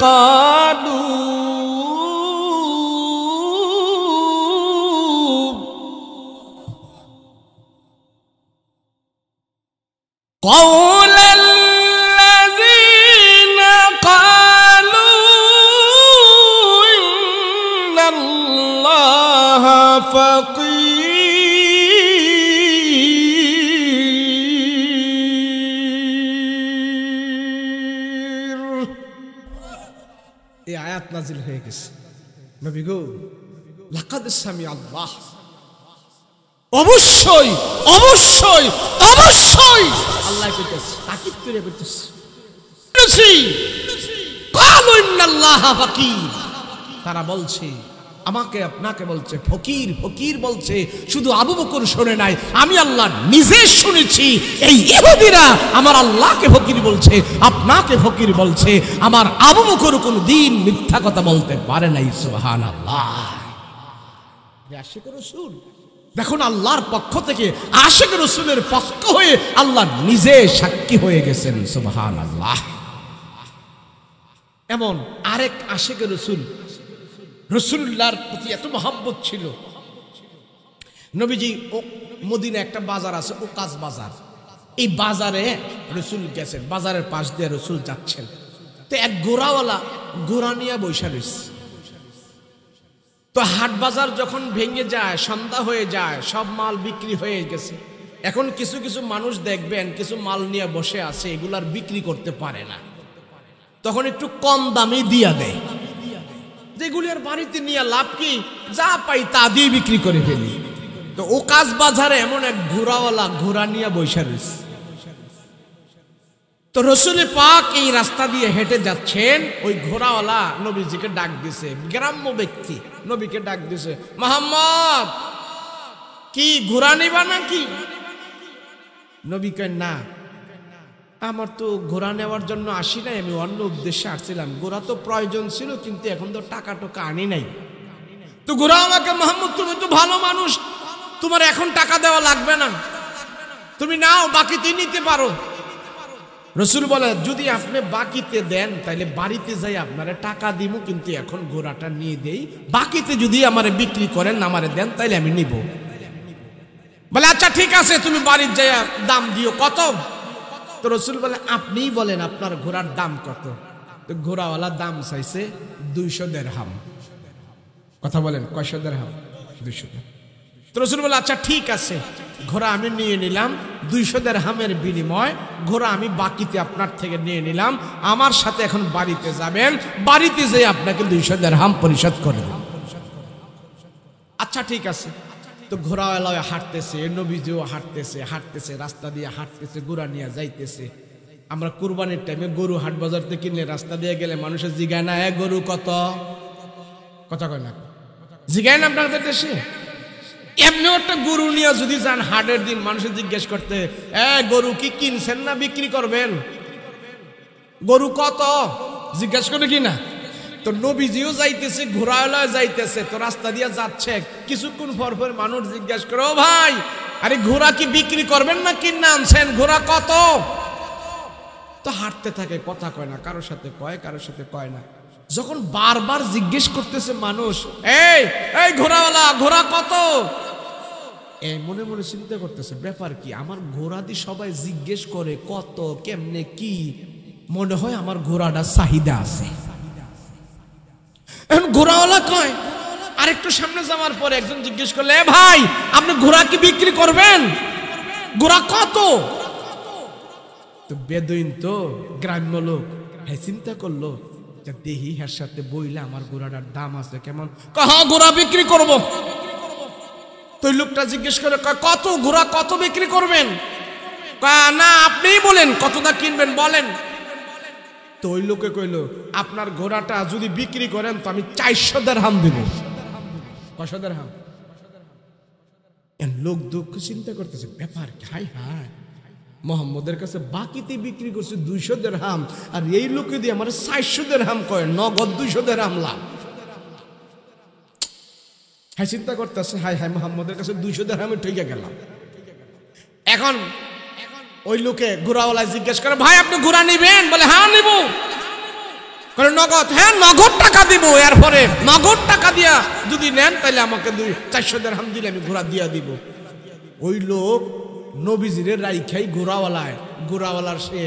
ক্বালু قَوْلَ الَّذِينَ قَالُوا إِنَّ اللَّهَ فقير। এই আয়াত নাজিল হয়ে গেছে। নবী গো, লাকাদ সামিআল্লাহ, অবশ্যই অবশ্যই অবশ্যই আল্লাহ কইতেছে, তাকিদ করে কইতেছে, ক্বালু ইন্নাল্লাহা ফাকির। তারা বলছে আমাকে আপনাকে বলছে ফকির ফকির বলছে। শুধু আবু বকর শুনে নাই, আমি আল্লাহ নিজে শুনেছি। এই ইহুদিরা আমার আল্লাহকে ফকির বলছে, আপনাকে ফকির বলছে। আমার আবু বকর কোনো দিন মিথ্যা কথা বলতে পারে নাই। সুবহানাল্লাহ। আশিক রাসূল দেখুন, আল্লাহর পক্ষ থেকে আশিক রাসূলের পক্ষ হয়ে আল্লাহ নিজে সাক্ষী হয়ে গেছেন। সুবহানাল্লাহ। এমন আরেক আশিক রাসূল, রাসূলুল্লাহর প্রতি এত মহব্বত ছিল। নবীজি ও মদিনা একটা বাজার আছে, ওকাজ বাজার। এই বাজারে রাসূল গেছেন, বাজারের পাশ দিয়ে রাসূল যাচ্ছেন। তো এক ঘোড়াওয়ালা ঘোড়া নিয়ে বৈশা রয়েছে। তো হাট বাজার যখন ভেঙে যায়, সন্ধ্যা হয়ে যায়, সব মাল বিক্রি হয়ে গেছে। এখন কিছু কিছু মানুষ দেখবেন কিছু মাল নিয়ে বসে আছে, এগুলার বিক্রি করতে পারে না, তখন একটু কম দামে দিয়া দেয়। যেগুলি আর বাড়িতে নিয়ে লাভ কি, যা পাই তা দিয়ে বিক্রি করে ফেলি। তো ওকাজ বাজারে এমন এক ঘোড়াওয়ালা ঘোড়া নিয়ে বৈশা রয়েছে। তো রাসূল পাক এই রাস্তা দিয়ে হেঁটে যাচ্ছেন, ওই ঘোড়াওয়ালা নবীজিকে ডাক দিছে। গ্রাম্য ব্যক্তি নবীকে ডাক দিছে, মুহাম্মদ কি ঘোড়া নিবা নাকি? নবী কয়, না, আমার তো ঘোড়া নেওয়ার জন্য আসি নাই, আমি অন্য উদ্দেশ্যে আসছিলাম। ঘোড়া তো প্রয়োজন ছিল, কিন্তু এখন তো টাকা টোকা আনি নাই। তো ঘোড়া আমাকে, মুহাম্মদ তুমি তো ভালো মানুষ, তোমার এখন টাকা দেওয়া লাগবে না, তুমি নাও, বাকিতে নিতে পারো। রাসূল বলে, যদি আপনি বাকিতে দেন তাহলে বাড়িতে যাই আপনারা টাকা দিব, কিন্তু এখন ঘোড়াটা নিয়ে দেই। বাকিতে যদি আমারে বিক্রি করেন, আমারে দেন, তাইলে আমি নিব। বলে, আচ্ছা ঠিক আছে, তুমি বাড়ির যাই দাম দিও। কত? তো রাসূল বলে, আপনিই বলেন আপনার ঘোড়ার দাম কত? তো ঘোড়াওয়ালা দাম চাইছে 200 দিরহাম। কথা বলেন, কয়শো দিরহাম? 200। তো রাসূল বলে, আচ্ছা ঠিক আছে, ঘোড়া আমি নিয়ে নিলাম। 200 দিরহামের বিনিময় ঘোড়া আমি বাকিতে আপনার থেকে নিয়ে নিলাম। আমার সাথে এখন বাড়িতে যাবেন, বাড়িতে যেয়ে আপনাকে 200 দিরহাম পরিশোধ করে দেব। আচ্ছা ঠিক আছে। তো ঘোড়াওয়ালা হাঁটতেছে, নবীজিও হাঁটতেছে, হাঁটতেছে, রাস্তা দিয়ে হাঁটতেছে, ঘোড়া নিয়ে যাইতেছে। আমরা কুরবানির টাইমে গরু হাট বাজার থেকে কিনলে রাস্তা দিয়ে গেলে মানুষের জিগায় না, গরু কত? কথা কয় না, জিগায় না আপনাদের দেশে? এমনি একটা গরু নিয়ে যদি যান হাটের দিন, মানুষের জিজ্ঞেস করতে, গরু কি কিনছেন না বিক্রি করবেন? গরু কত জিজ্ঞেস করে কিনা? তো নবীজিও যাইতেছে, ঘোড়াওয়ালা যাইতেছে, তো রাস্তা দিয়ে যাচ্ছে। কিছুক্ষণ পর পর মানুষ জিজ্ঞাসা করে, ও ভাই, আরে ঘোড়া কি বিক্রি করবেন না কিনে আনছেন? ঘোড়া কত? তো হাঁটতে থাকে, কথা কয় না, কারোর সাথে কয়, কারোর সাথে কয় না। যখন বারবার জিজ্ঞেস করতেছে মানুষ, এই ঘোড়াওয়ালা, ঘোড়া কত? মনে মনে চিন্তা করতেছে, ব্যাপার কি, আমার ঘোড়া দিয়ে সবাই জিজ্ঞেস করে কত, কেমনে কি, মনে হয় আমার ঘোড়াটা চাহিদা আছে। এখন ঘোড়াওয়ালা কয়, আরেকটু সামনে যাওয়ার পরে একজন জিজ্ঞেস করলে, ভাই আপনি ঘোড়া কি বিক্রি করবেন? ঘোড়া কত? তো বেদুইন তো গ্রাম্য লোক, চিন্তা করলো, দেহি এর সাথে বইলে আমার ঘোড়াটার দাম আছে কেমন। হ্যাঁ, ঘোড়া বিক্রি করব। তো লোকটা জিজ্ঞেস করে, কত ঘোড়া, কত বিক্রি করবেন? না, আপনিই বলেন কতটা কিনবেন, বলেন। তো ওই লোকে কইল, আপনার ঘোড়াটা যদি বিক্রি করেন তো আমি 400 দিরহাম দিব। 500 দিরহাম? লোক দুঃখ চিন্তা করতেছে, ব্যাপার কি, হাই হাই, মোহাম্মদের কাছে বাকিতে বিক্রি করছে 200 দিরহাম, আর এই লোকে দিয়ে আমার 400 দিরহাম কয়, নগদ 200 দিরহাম লাভ। হ্যাঁ, চিন্তা করতেছে, হাই হাই, মোহাম্মদের কাছে 200 দিরহামে ঠকে গেলাম। এখন ওই লোকে ঘোড়াওয়ালা জিজ্ঞেস করে, ভাই আপনি ঘোড়া নিবেন? বলে, হ্যাঁ নিব। নগদ? হ্যাঁ, নগদ টাকা দিব। এরপরে নগদ টাকা দিয়া যদি নেন তাহলে আমাকে 400 দিরহাম দিলে আমি ঘোড়া দিয়া দিব। ওই লোক নবীজিরে রাইখাই ঘোড়াওয়ালার সে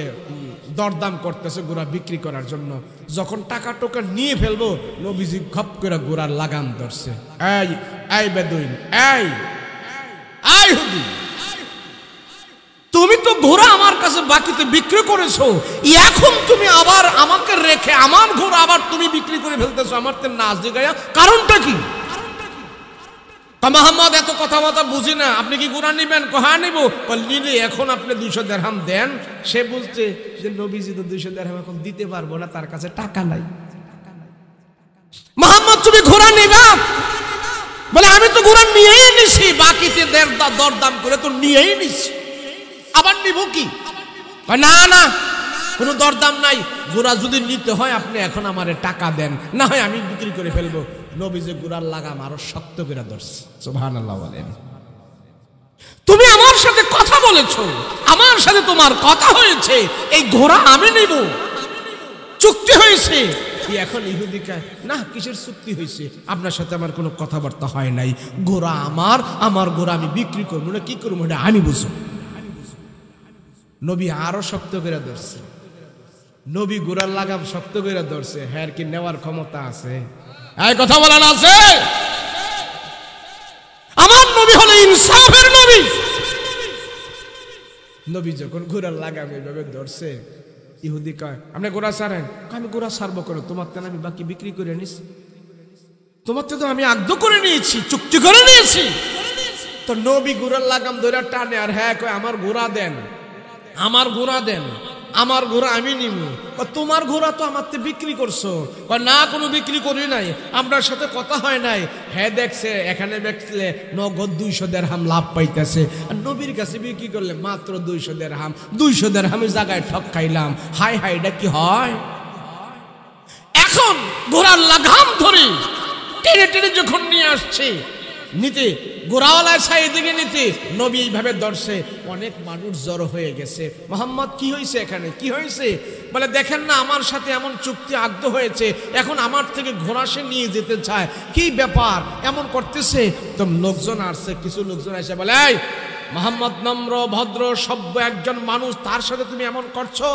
দরদাম করতেছে ঘোড়া বিক্রি করার জন্য। যখন টাকা টোকা নিয়ে ফেলবো, নবীজি খপ করে ঘোড়ার লাগাম ধরছে। এই বেদুইন, এই হুদি, তুমি তো ঘোড়া আমার কাছে বাকিতে বিক্রি করেছো, এখন তুমি আবার আমাকে রেখে আমার ঘোড়া আবার তুমি বিক্রি করে ফেলতেছো আমার তে নাচ দিগায়া, কারণটা কি? মোহাম্মদ এত কথাবার্তা বুঝি না, আপনি কি ঘোড়া নিবেন? হ্যাঁ নিব। নিলে এখন আপনি 200 দিরহাম দেন। সে বুঝছে যে নবীজি তো 200 দিরহাম এখন দিতে পারবো না, তার কাছে টাকা নাই। মোহাম্মদ তুমি ঘোড়া নিবা? বলে আমি তো ঘোড়া নিয়েই নিছি, বাকিতে দরদাম করে তো নিয়েই নিছি, আবার নিব কি? না না, কোনো দরদাম নাই, ঘোড়া যদি নিতে হয় আপনি এখন আমারে টাকা দেন, না হয় আমি বিক্রি করে ফেলবো। নবী যে ঘোড়ার লাগাম আরো শক্ত করে ধরছে। সুবহানাল্লাহ বলেন। তুমি আমার সাথে কথা বলেছো, আমার সাথে তোমার কথা হয়েছে, এই ঘোড়া আমি নিব, চুক্তি হয়েছে। এখন ইহুদি কয় না, কিসের চুক্তি হয়েছে? আপনার সাথে আমার কোনো কথাবার্তা হয় নাই, ঘোড়া আমার ঘোড়া আমি বিক্রি করবো না, কি করবো এটা আমি বুঝো। নবী আরো শক্ত করে ধরছে, নবী ঘোড়ার লাগাম শক্ত করে ধরছে। হ্যাঁ, কি নেওয়ার ক্ষমতা আছে? এই কথা বলেন আছে? আমার নবী হলো ইনসাফের নবী। নবী যখন ঘোড়ার লাগাম এইভাবে ধরছে, ইহুদি কয় আপনি ঘোড়া ছাড়েন। আমি ঘোড়া ছাড়বো কেন? তোমার তো আমি বাকি বিক্রি করে নিছি, তোমার তো আমি আগ্ধ করে নিয়েছি, চুক্তি করে নিয়েছি। তো নবী ঘোড়ার লাগাম ধরে টানে, আর হ্যাঁ কয় আমার ঘোড়া দেন, আমার ঘোড়া দেন, আমার ঘোড়া আমি নিব। তোমার ঘোড়া তো আমার তো বিক্রি করছো। না, কোনো বিক্রি করি নাই, আপনার সাথে কথা হয় নাই। হ্যাঁ দেখছে, এখানে দেখলে নগদ 200 দিরহাম লাভ পাইতেছে, আর নবীর কাছে বিক্রি করলে মাত্র 200 দিরহাম। 200 দিরহামের জায়গায় ঠক খাইলাম। হাই হাই, এটা কি হয়? এখন ঘোড়ার লাগাম ধরে টেনে টেনে যখন নিয়ে আসছে, নিতে গোড়াওয়ালা ছাই দিকে নিতে নবী এইভাবে ধরছে। অনেক মানুষ জড়ো হয়ে গেছে। মোহাম্মদ কি হয়েছে এখানে, কি হয়েছে? বলে দেখেন না, আমার সাথে এমন চুক্তি আগ্ধ হয়েছে, এখন আমার থেকে ঘোড়া সে নিয়ে যেতে চায়, কি ব্যাপার এমন করতেছে? তো লোকজন আসছে, কিছু লোকজন এসে বলে এই মোহাম্মদ নম্র ভদ্র সভ্য একজন মানুষ, তার সাথে তুমি এমন করছো?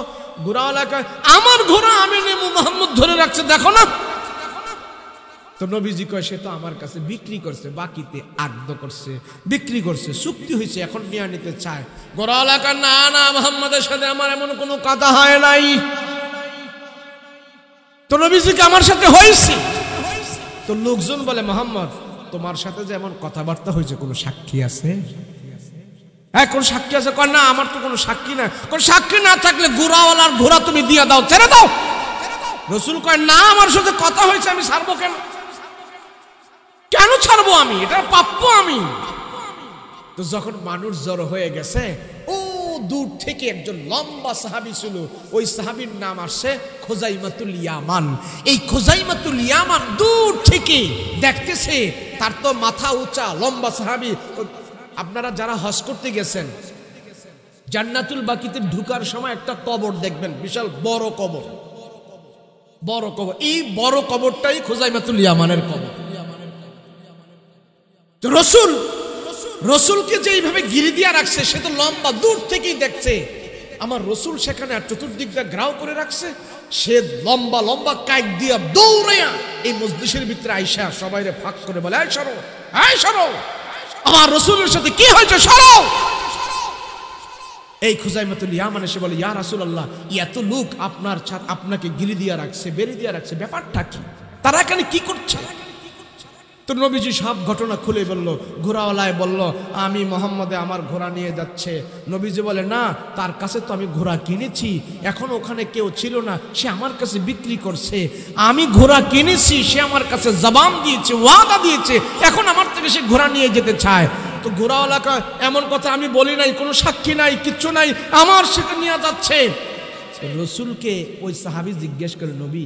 গোড়াওয়ালা কয় আমার ঘোড়া আমি নেব, মোহাম্মদ ধরে রাখছে, দেখো না। তো নবীজি কয় সে তো আমার কাছে বিক্রি করছে, বাকিতে আগ্ধ করছে, বিক্রি করছে, চুক্তি হয়েছে, এখন নিয়ে নিতে চায়। গোড়াওয়ালা কয় না না, মোহাম্মদের সাথে আমার এমন কোনো কথা হয় নাই। তো নবীজিকে আমার সাথে হয়েছে। তো লোকজন বলে মোহাম্মদ তোমার সাথে যে এমন কথাবার্তা হয়েছে, কোনো সাক্ষী আছে? হ্যাঁ, কোন সাক্ষী আছে? কয় না, আমার তো কোনো সাক্ষী না। কোন সাক্ষী না থাকলে গোড়াওয়ালার ঘোড়া তুমি দিয়ে দাও, ছেড়ে দাও। রসুল কয় না, আমার সাথে কথা হয়েছে, আমি ছাড়বো কেন? কেন ছাড়বো আমি? এটা প্রাপ্য আমি। তো যখন মানুষ জড়ো হয়ে গেছে, ও দূর থেকে একজন লম্বা সাহাবী ছিল, ওই সাহাবীর নাম আসছে খুজাইমাতুল ইয়ামান। এই খুজাইমাতুল ইয়ামান দূর থেকে দেখতেছে, তার তো মাথা উঁচা, লম্বা সাহাবী। আপনারা যারা হজ করতে গেছেন, জান্নাতুল বাকিতে ঢুকার সময় একটা কবর দেখবেন, বিশাল বড় কবর, বড় কবর। এই বড় কবরটাই খুজাইমাতুল ইয়ামানের কবর। রসুলকে যেইভাবে ঘিরে দিয়া রাখছে, সে তো লম্বা, দূর থেকেই দেখছে আমার রসুল সেখানে, আর চতুর্দিকটা ঘেরাও করে রাখছে। সে লম্বা লম্বা কাইক দিয়া দৌড়াইয়া এই মজলিসের ভিতরে আইসা সবাইরে ফাঁক করে বলে এই সরো, এই সরো, আমার রসুলের সাথে কি হয়েছে, সরো। এই খুজাইমাতুল ইয়ামান এসে বলে ইয়া রাসূলুল্লাহ, এত লোক আপনাকে ঘিরে দিয়া রাখছে, বেড়ে দিয়া রাখছে, ব্যাপারটা কি? তারা এখানে কি করছে? তো নবীজি সব ঘটনা খুলে বলল। ঘোড়াওয়ালায় বলল আমি মোহাম্মদে আমার ঘোড়া নিয়ে যাচ্ছে। নবীজি বলে না, তার কাছে তো আমি ঘোড়া কিনেছি, এখন ওখানে কেউ ছিল না, সে আমার কাছে বিক্রি করছে। আমি ঘোড়া কিনেছি, সে আমার কাছে জবান দিয়েছে, ওয়াদা দিয়েছে, এখন আমার থেকে সে ঘোড়া নিয়ে যেতে চায়। তো ঘোড়াওয়ালা কয় এমন কথা আমি বলি নাই, কোনো সাক্ষী নাই, কিচ্ছু নাই, আমার সেখানে নিয়ে যাচ্ছে। রসুলকে ওই সাহাবী জিজ্ঞেস করে নবী,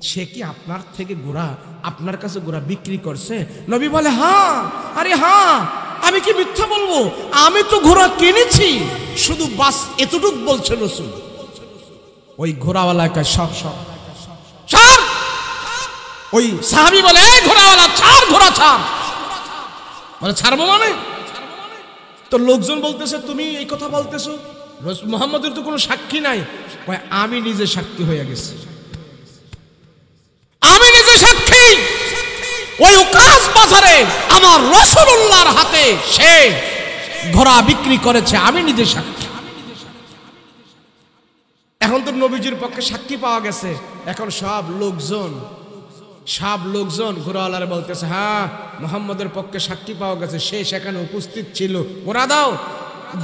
সে কি আপনার থেকে ঘোড়া, আপনার কাছে ঘোড়া বিক্রি করছে? নবী বলে হ্যাঁ। আরে হ্যাঁ, আমি কি মিথ্যা বলবো? আমি তো ঘোড়া কিনেছি, শুধু বাস এতটুক বলছে রসুল। ওই ঘোড়াওয়ালাকে সব ছাড়। ওই সাহাবী বলে এই ঘোড়াওয়ালা ছাড়, ঘোড়া ছাড়। বলে ছাড়বো মানে? তো লোকজন বলতেছে তুমি এই কথা বলতেছো, মুহাম্মদের তো কোনো সাক্ষী নাই। আমি নিজে সাক্ষী হয়ে গেছি, আমি নিজে সাক্ষী। ওই উকাস বাজারে আমার রাসূলুল্লাহর হাতে সে ঘোড়া বিক্রি করেছে, আমি নিজে সাক্ষী। এখন তো নবীজির পক্ষে সাক্ষী পাওয়া গেছে। এখন সব লোকজন ঘোড়াওয়ালার বলতেছে হ্যাঁ মুহাম্মদের পক্ষে সাক্ষী পাওয়া গেছে, সে সেখানে উপস্থিত ছিল, ঘোড়া দাও।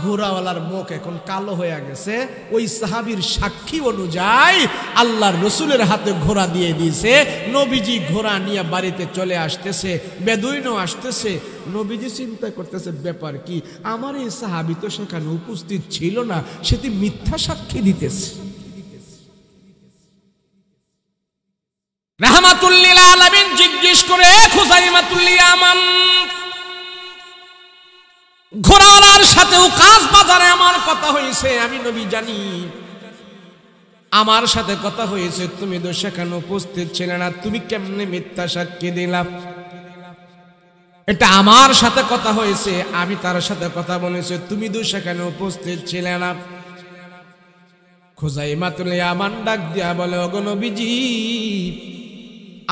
ঘোড়াওয়ালার মুখ এখন কালো হয়ে গেছে। ওই সাহাবীর সাক্ষী অনুযায়ী আল্লাহর রসুলের হাতে ঘোড়া দিয়ে দিয়েছে। নবীজি ঘোড়া নিয়ে বাড়িতে চলে আসতেছে, বেদুইনও আসতেছে। নবীজি চিন্তা করতেছে ব্যাপার কি, আমার এই সাহাবী তো সেখানে উপস্থিত ছিল না, সেটি মিথ্যা সাক্ষী দিতেছে। রাহমাতুল লিল আলামিন জিজ্ঞেস করে, খুজাইমাতুল ইয়ামান, ঘোড়াওয়ালার সাথে উকাস বাজারে আমার কথা হয়েছে, আমি নবী জানি আমার সাথে কথা হয়েছে, তুমি তো সেখানে উপস্থিত ছিলে না, তুমি কেমনে মিথ্যা সাক্ষী দিলা? এটা আমার সাথে কথা হয়েছে, আমি তার সাথে কথা বলেছি, তুমি তো সেখানে উপস্থিত ছিলে না। খুজাইমাতুল ইয়ামান ডাক দিয়া বলে, ওগো নবীজি,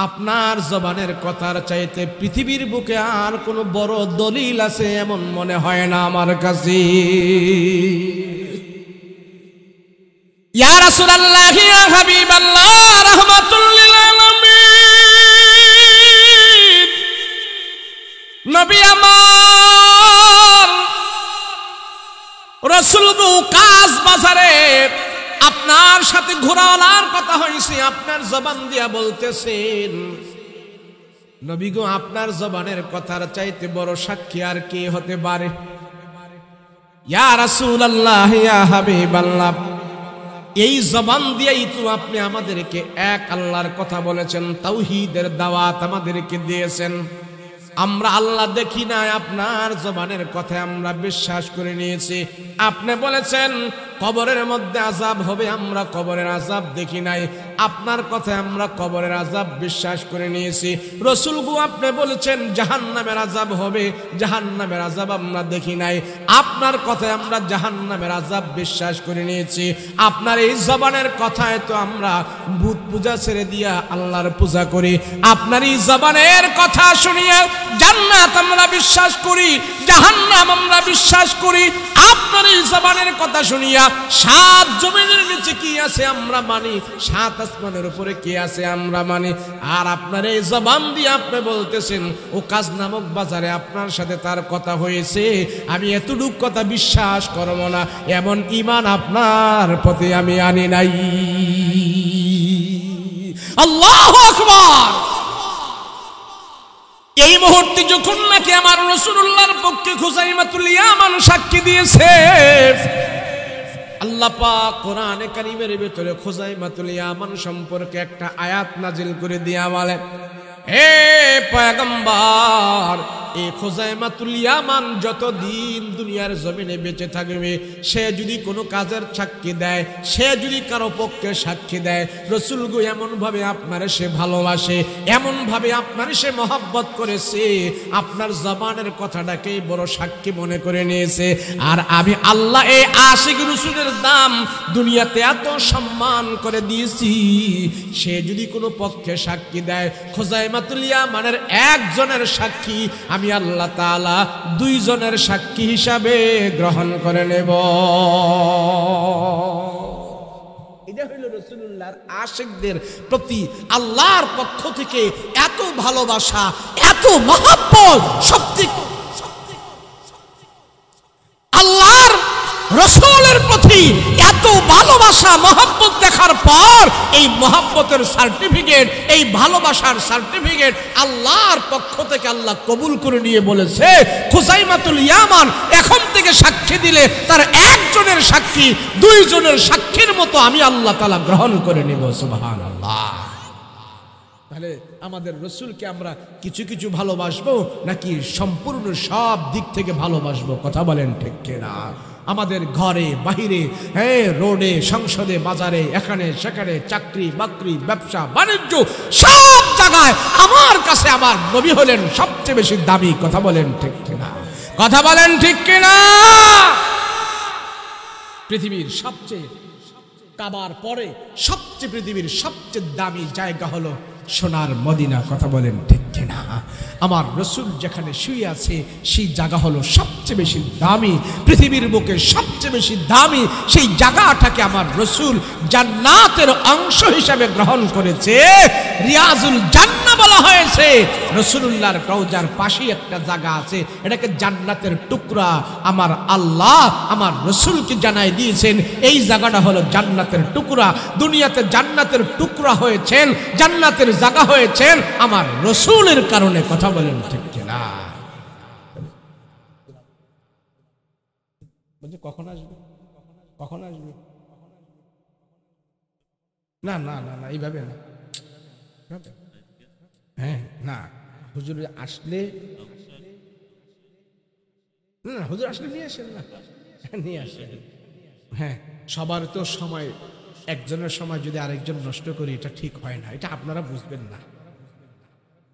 আপনার জবানের কথার চাইতে পৃথিবীর বুকে আর কোন বড় দলিল আছে এমন মনে হয় না আমার কাছে। ইয়া রাসূলুল্লাহ, ইয়া হাবিবাল্লাহ, রাহমাতুল লিল আলামিন, নবী আমার রাসূল উকাস বাজারে আপনার সাথে ঘোড়াওয়ালার কথা হয়েছে, আপনার জবান দিয়া বলতেছেন। নবী গো, আপনার জবানের কথার চাইতে বড় সাক্ষী আর কে হতে পারে? ইয়া রাসূলুল্লাহ, ইয়া হাবিবাল্লাহ, এই জবান দিয়েই তো আপনি আমাদেরকে এক আল্লাহর কথা বলেছেন, তাওহীদের দাওয়াত আমাদেরকে দিয়েছেন। আমরা আল্লাহ দেখি না, আপনার জবানের কথা আমরা বিশ্বাস করে নিয়েছি। আপনি বলেছেন কবরের মধ্যে আযাব হবে, আমরা কবরের আযাব দেখি নাই, আপনার কথায় আমরা কবরের আযাব বিশ্বাস করে নিয়েছি। রাসূল গো, আপনি বলেছেন জাহান্নামের আযাব হবে, জাহান্নামের আযাব আমরা দেখি নাই, আপনার কথায় আমরা জাহান্নামের আযাব বিশ্বাস করে নিয়েছি। আপনার এই জবানের কথায় তো আমরা ভূত পূজা ছেড়ে দিয়া আল্লাহর পূজা করি। আপনার এই জবানের কথা শুনিয়া জান্নাত আমরা বিশ্বাস করি, জাহান্নাম আমরা বিশ্বাস করি। আপনার এই জবানের কথা শুনিয়া সাত জমিনের নিচে কি আছে আমরা মানি, সাত আসমানের উপরে কি আছে আমরা মানি। আর আপনার এই জবান দিয়ে আপনি বলতেছেন উকাস নামক বাজারে আপনার সাথে তার কথা হয়েছে, আমি এতটুকু কথা বিশ্বাস করব না, এমন ঈমান আপনার প্রতি আমি আনি নাই। আল্লাহু আকবার। এই মুহূর্তে যখন নাকি আমার রাসূলুল্লাহর পক্ষে খুজাইমাতুল ইয়ামান সাক্ষী দিয়েছে, আল্লাহ পাক কোরআনে কারীমের ভিতরে খুজাইমাতুল ইয়ামান সম্পর্কে একটা আয়াত নাজিল করে দিয়া বলে, হে পয়গম্বর, এই খুজাইমাতুল ইয়ামান যতদিন দুনিয়ার জমিনে বেঁচে থাকবে, সে যদি কোনো কাজের সাক্ষী দেয়, সে যদি কারো পক্ষে সাক্ষী দেয়, রাসূল গো এমন ভাবে আপনারে সে ভালোবাসে, এমন ভাবে আপনারে সে মহব্বত করেছে, আপনার জবানের কথাটাকে বড় সাক্ষী মনে করে নিয়েছে। আর আমি আল্লাহ এই আশিক রাসূলের দাম দুনিয়াতে এত সম্মান করে দিয়েছি, সে যদি কোনো পক্ষে সাক্ষী দেয়, খুজাইমাতুল ইয়ামানের একজনের সাক্ষী আমি আল্লাহ তাআলা দুইজনের সাক্ষী হিসাবে গ্রহণ করে নেব। এটা হইল রাসূলুল্লাহর আশিকদের প্রতি আল্লাহর পক্ষ থেকে এত ভালোবাসা, এত মহব্বত। সত্যি আল্লাহর রাসূলের প্রতি এত ভালোবাসা মহব্বত দেখার পর এই মহব্বতের সার্টিফিকেট, এই ভালোবাসার সার্টিফিকেট আল্লাহর পক্ষ থেকে আল্লাহ কবুল করে নিয়ে বলেছে, খুজাইমাতুল ইয়ামান এখন থেকে সাক্ষী দিলে তার একজনের সাক্ষী দুইজনের সাক্ষীর মতো আমি আল্লাহ তাআলা গ্রহণ করে নিব। সুবহানাল্লাহ। তাহলে আমাদের রাসূলকে আমরা কিছু কিছু ভালোবাসবো নাকি সম্পূর্ণ সব দিক থেকে ভালোবাসবো? কথা বলেন ঠিক কিনা? আমাদের ঘরে বাহিরে, রোডে, সংসদে, বাজারে, এখানে সেখানে, চাকরি বাকরি, ব্যবসা বাণিজ্য, সব জায়গায় আমার কাছে আমার নবী হলেন সবচেয়ে বেশি দামি। কথা বলেন ঠিক কিনা? কথা বলেন ঠিক কিনা? পৃথিবীর সবচেয়ে, কাবার পরে সবচেয়ে পৃথিবীর সবচেয়ে দামি জায়গা হলো সোনার মদিনা। কথা বলেন ঠিক কিনা? আমার রাসূল যেখানে শুয়ে আছে সেই জায়গা হলো সবচেয়ে বেশি দামি, পৃথিবীর বুকে সবচেয়ে বেশি দামি সেই জায়গাটাকে আমার রাসূল জান্নাতের অংশ হিসাবে গ্রহণ করেছে। রিয়াজুল জান্নাহ বলা হয়েছে রাসূলুল্লাহর রওজার পাশে একটা জায়গা আছে, এটাকে জান্নাতের টুকরা। আমার আল্লাহ আমার রাসূলকে জানাই দিয়েছেন এই জায়গাটা হলো জান্নাতের টুকরা। দুনিয়াতে জান্নাতের টুকরা হয়েছেন, জান্নাতের জায়গা হয়েছেন আমার রাসূলের কারণে। কথা বলেন ঠিক কিনা? বলছে কখন আসবে, কখন আসবে? না না না না, এইভাবে না। হ্যাঁ না, হুজুর আসলে, না হুজুর আসলে নিয়ে আসেন না, নিয়ে আসেন। হ্যাঁ, সবার তো সময়, একজনের সময় যদি আরেকজন নষ্ট করি এটা ঠিক হয় না, এটা আপনারা বুঝবেন না।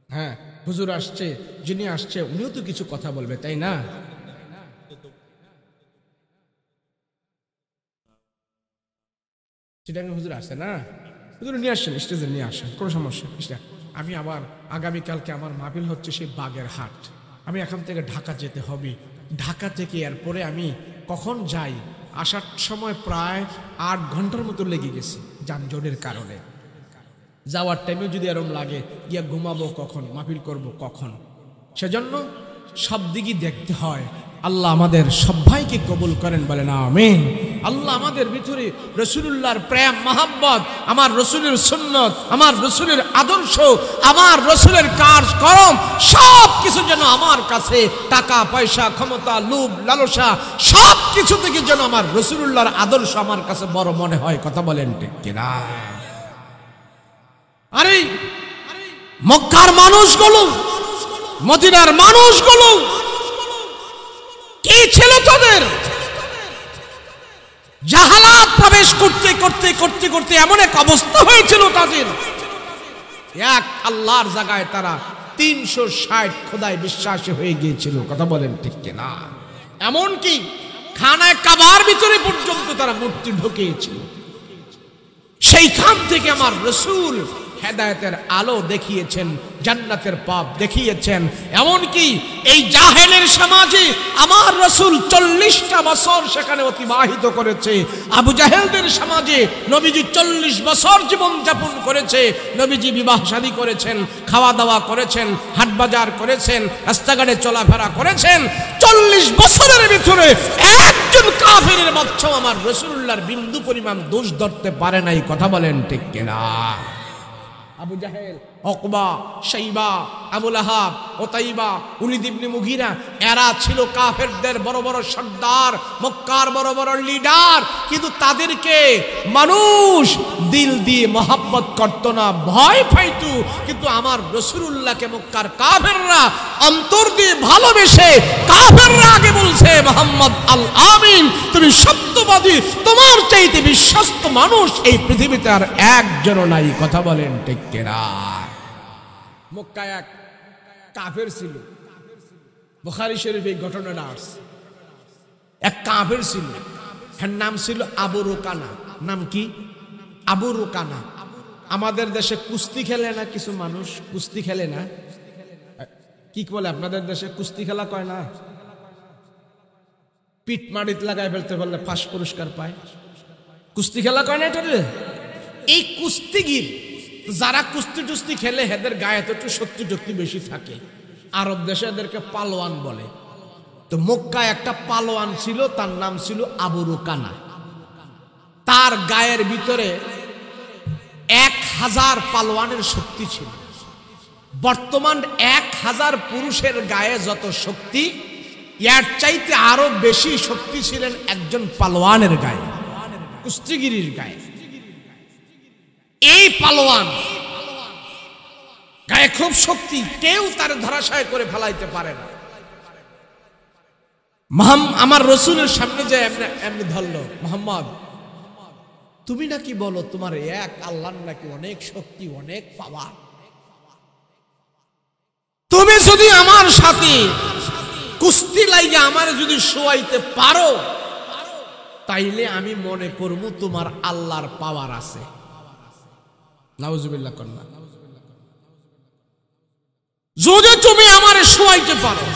হ্যাঁ, হুজুর আসছে, যিনি আসছে উনিও তো কিছু কথা বলবে, তাই না? চিটাগাং হুজুর আসে না, হুজুর নিয়ে আসেন, স্টেজে নিয়ে আসেন, কোনো সমস্যা। আমি আবার আগামীকালকে আমার মাহফিল হচ্ছে সেই বাগেরহাট, আমি এখান থেকে ঢাকা যেতে হবে। ঢাকা থেকে এরপরে আমি কখন যাই, আসার সময় প্রায় 8 ঘন্টার মতো লেগে গেছে যানজটের কারণে। যাওয়ার টাইমে যদি এরম লাগে, গিয়া ঘুমাবো কখন, মাহফিল করব কখন, সেজন্য সব দিকই দেখতে হয়। আল্লাহ আমাদের সবাইকে কবুল করেন, বলেন আমিন। আল্লাহ আমাদের ভিতরে রাসূলুল্লাহর প্রেম মহব্বত, আমার রাসূলের সুন্নত, আমার রাসূলের আদর্শ, আমার রাসূলের কার্যক্রম সব কিছু যেন আমার কাছে, টাকা পয়সা ক্ষমতা লোভ লালসা সব কিছু থেকে যেন আমার রাসূলুল্লাহর আদর্শ আমার কাছে বড় মনে হয়। কথা বলেন ঠিক কিনা? আরে মক্কার মানুষগুলো, মদিনার মানুষগুলো কি ছিল তাদের? জাহালাত প্রবেশ করতে করতে করতে করতে এমন এক অবস্থা হয়েছিল তাদের, এক আল্লাহর জায়গায় তারা 360 খোদায় বিশ্বাসী হয়ে গিয়েছিল। কথা বলেন ঠিক কিনা? এমনকি খানায় কাবার ভিতরে পর্যন্ত তারা মূর্তি ঢুকিয়েছিল। সেইখান থেকে আমার রাসূল হেদায়েতের আলো দেখিয়েছেন, জান্নাতের পথ দেখিয়েছেন। এমনকি এই জাহেলের সমাজে আমার রাসূল 40টা বছর সেখানে অতিবাহিত করেছে। আবু জাহেলদের সমাজে নবীজি 40 বছর জীবন যাপন করেছে। নবীজি বিবাহ শাদী করেছেন, খাওয়া দাওয়া করেছেন, হাট বাজার করেছেন, রাস্তাঘাটে চলাফেরা করেছেন। 40 বছরের ভিতরে একজন কাফেরের বাচ্চাও আমার রাসূলুল্লাহর বিন্দু পরিমাণ দোষ ধরতে পারে নাই। কথা বলেন ঠিক কিনা? আবু জাহেল, উকবা, শাইবা, আবু লাহাব, উতাইবা, ওলীদ ইবনে মুগীরা এরা ছিল কাফেরদের বড় বড় সর্দার, মক্কার বড় বড় লিডার। কিন্তু তাদেরকে মানুষ দিল দিয়ে মহব্বত করত না, ভয় পাইত। কিন্তু আমার রাসূলুল্লাহকে মক্কার কাফেররা অন্তর দিয়ে ভালোবেসে, কাফেররা আগে বলছে মুহাম্মদ আল আমিন, তুমি সত্যবাদী, তোমার চাইতে বিশ্বস্ত মানুষ এই পৃথিবীতে আর একজনও নাই। কথা বলেন ঠিক কিনা? মক্কায় এক কাফের ছিল, বুখারী শরীফে এই ঘটনাটা আসছে। এক কাফের ছিল, এর নাম ছিল আবু রুকানা। নাম কি? আবু রুকানা। আমাদের দেশে কুস্তি খেলে না কিছু মানুষ, কুস্তি খেলে না, কি বলে আপনাদের দেশে কুস্তি খেলা কয় না, পিঠ মাটিতে লাগায় ফেলতে পারলে ফার্স্ট পুরস্কার পায়, কুস্তি খেলা কয় না এটা? এই কুস্তিগির যারা কুস্তি টুস্তি খেলে এদের গায়ে তো একটু শক্তি টক্তি বেশি থাকে। আরব দেশে এদেরকে পালোয়ান বলে। তো মক্কায় একটা পালোয়ান ছিল, তার নাম ছিল আবু রুকানা। তার গায়ের ভিতরে 1000 পালোয়ানের শক্তি ছিল। বর্তমান 1000 পুরুষের গায়ে যত শক্তি, এর চাইতে আরো বেশি শক্তি ছিলেন একজন পালোয়ানের গায়ে, কুস্তিগিরির গায়ে। এই পালোয়ান গায়ে খুব শক্তি, কেউ তার ধরাশায় করে ফেলাইতে পারে না। আমার রাসূলের সামনে যে এমনি ধরলো, মুহাম্মদ তুমি নাকি বলো তোমার এক আল্লাহর নাকি অনেক শক্তি, অনেক পাওয়ার, তুমি যদি আমার সাথে কুস্তি লাগে আমার যদি শোয়াইতে পারো, তাইলে আমি মনে করব তোমার আল্লাহর পাওয়ার আছে। নাউজুবিল্লাহ কন্যা, যদি তুমি আমারে শোয়াইতে পারো।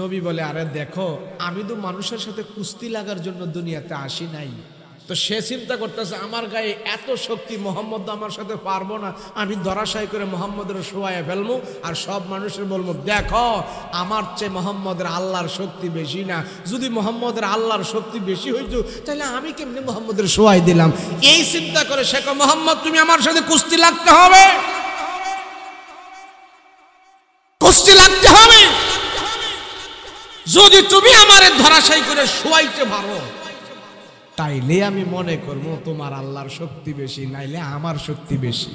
নবী বলে, আরে দেখো আমি তো মানুষের সাথে কুস্তি লাগার জন্য দুনিয়াতে আসি নাই, তো সে চিন্তা করতেছে আমার গায়ে এত শক্তি, মোহাম্মদ আমার সাথে পারবো না, আমি ধরাশায়ী করে মোহাম্মদের শোয়ায় ফেলবো আর সব মানুষের বলবো দেখো আমার চেয়ে মোহাম্মদের আল্লাহর শক্তি বেশি না। যদি মোহাম্মদের আল্লাহর শক্তি বেশি হইতো তাহলে আমি কেমনি মোহাম্মদের শোয়াই দিলাম। এই চিন্তা করে সে কয় মোহাম্মদ তুমি আমার সাথে কুস্তি লাগতে হবে, কুস্তি লাগতে হবে। যদি তুমি আমারে ধরাশায়ী করে শোয়াইতে পারো তাইলে আমি মনে করবো তোমার আল্লাহর শক্তি বেশি, নাইলে আমার শক্তি বেশি।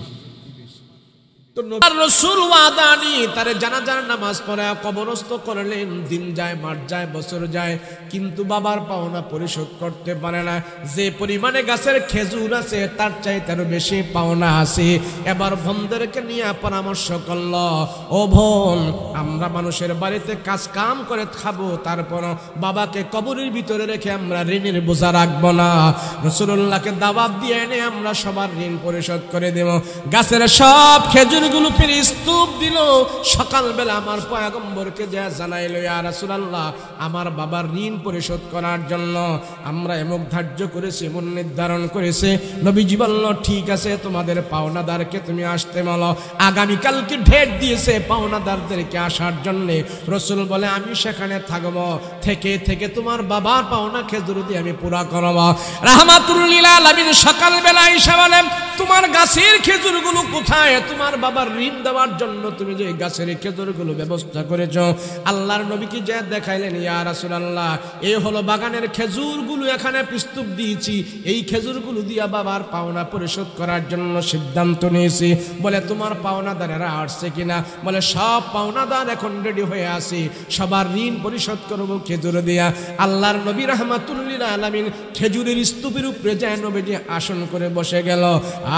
তো রাসূল ওয়াদা নি তারে জানাজার নামাজ পড়ায় কবরস্থ করলেন। দিন যায়, মাস যায়, বছর যায়, কিন্তু বাবার পাওনা পরিশোধ করতে পারে না। যে পরিমাণে গাছের খেজুর আছে তার চাইতে আরো বেশি পাওনা আছে। এবার বোনদেরকে নিয়ে পরামর্শ করল, ও বোন আমরা মানুষের বাড়িতে কাজ কাম করে খাবো, তারপর বাবাকে কবরের ভিতরে রেখে আমরা ঋণের বোঝা রাখবো না। রাসূলুল্লাহকে দাওয়াত দিয়ে এনে আমরা সবার ঋণ পরিশোধ করে দেব। গাছের সব খেজুর গুলো ফিরে স্তূপ দিল। সকালবেলা আমার পয়গম্বরকে যা জানাইল, ইয়া রাসূলুল্লাহ আমার বাবার ঋণ পরিশোধ করার জন্য আমরা এমন ধার্য করেছি, এমন নির্ধারণ করেছে। নবীজি বলল ঠিক আছে, তোমাদের পাওনাদারকে তুমি আসতে বলো। আগামীকালকে ডেট দিয়েছে পাওনাদারদেরকে আসার জন্য। রাসূল বলে আমি সেখানে থাকবো, থেকে থেকে তোমার বাবার পাওনা খেজুর দিয়ে আমি পুরা করব। রাহমাতুল লিল আলামিন সকালবেলা এসে বলেন তোমার গাছের খেজুরগুলো কোথায়? তোমার বাবার ঋণ দেওয়ার জন্য তুমি যে গাছের খেজুরগুলো ব্যবস্থা করেছো। আল্লাহর নবীকে যা দেখাইলেন, ইয়া রাসূলুল্লাহ এই হলো বাগানের খেজুরগুলো, এখানে প্রস্তুত দিয়েছি, এই খেজুরগুলো দিয়া বাবার পাওনা পরিশোধ করার জন্য সিদ্ধান্ত নিয়েছি। বলে তোমার পাওনাদারেরা আসছে কিনা? বলে সব পাওনাদার এখন রেডি হয়ে আছে, সবার ঋণ পরিশোধ করবো খেজুর দিয়া। আল্লাহর নবী রাহমাতুল লিল আলামিন খেজুরের স্তূপের উপরে যায় নবীজি আসন করে বসে গেল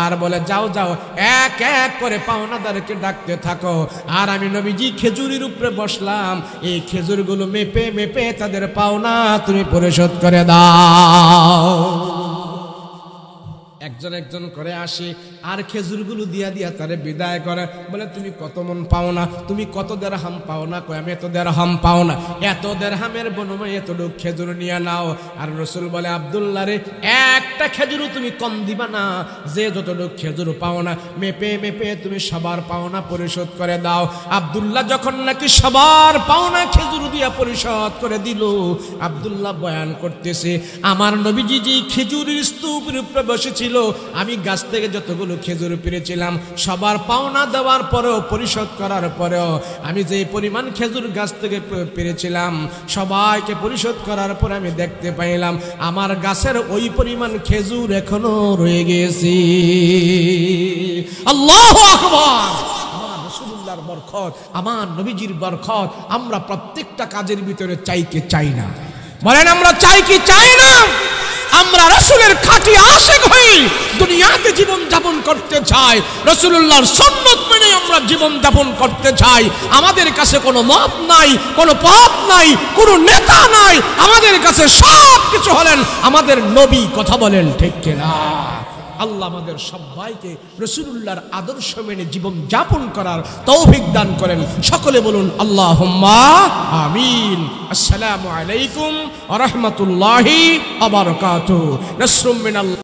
আর বলে যাও যাও এক এক করে পাওনাদারকে ডাকতে থাকো। আর আমি নবীজি খেজুরের উপরে বসলাম, এই খেজুরগুলো মেপে মেপে তাদের পাওনা তুমি পরিশোধ করে দাও। একজন একজন করে আসে আর খেজুরগুলো দিয়া দিয়া তারে বিদায় করে। বলে তুমি কত মন পাও না, তুমি কত দেরহাম পাও না? কয় আমি এত দেরহাম পাও না। এত দেরহামের বিনিময়ে এতটুক খেজুর নিয়ে নাও। আর রাসূল বলে আব্দুল্লাহ রে একটা খেজুরও তুমি কম দিবা না, যে যতটুক খেজুর পাও না মেপে মেপে তুমি সবার পাওনা পরিশোধ করে দাও। আব্দুল্লাহ যখন নাকি সবার পাওনা খেজুর দিয়া পরিশোধ করে দিল, আব্দুল্লাহ বয়ান করতেছে আমার নবীজি যে খেজুরের স্তূপের উপরে বসেছিল, আমি গাছ থেকে যতগুলো খেজুর পেরেছিলাম সবার পাওনা দেওয়ার পরেও পরিশোধ করার পরেও আমি যে পরিমাণ খেজুর গাছ থেকে পেরেছিলাম সবাইকে পরিশোধ করার পরে আমি দেখতে পাইলাম আমার গাছের ওই পরিমাণ খেজুর এখনো রয়ে গেছে। আল্লাহু আকবার! আমার রাসূলুল্লাহর বরকত, আমার নবীজির বরকত আমরা প্রত্যেকটা কাজের ভিতরে চাই কি চাই না? বলেন আমরা চাই কি চাই না? আমরা রাসূলের খাঁটি আশিক হই দুনিয়াতে জীবন যাপন করতে চাই, রাসূলুল্লাহর সুন্নাত মেনে আমরা জীবন যাপন করতে চাই। আমাদের কাছে কোনো মত নাই, কোনো পথ নাই, কোনো নেতা নাই, আমাদের কাছে সব কিছু হলেন আমাদের নবী। কথা বলেন ঠিক কিনা? আল্লাহ আমাদের সবাইকে রাসূলুল্লাহর আদর্শ মেনে জীবন যাপন করার তৌফিক দান করেন। সকলে বলুন আল্লাহুম্মা আমিন। আসসালামু আলাইকুম ওয়া রাহমাতুল্লাহি ওয়া বারাকাতুহু। নাসরুম মিনাল্লাহ।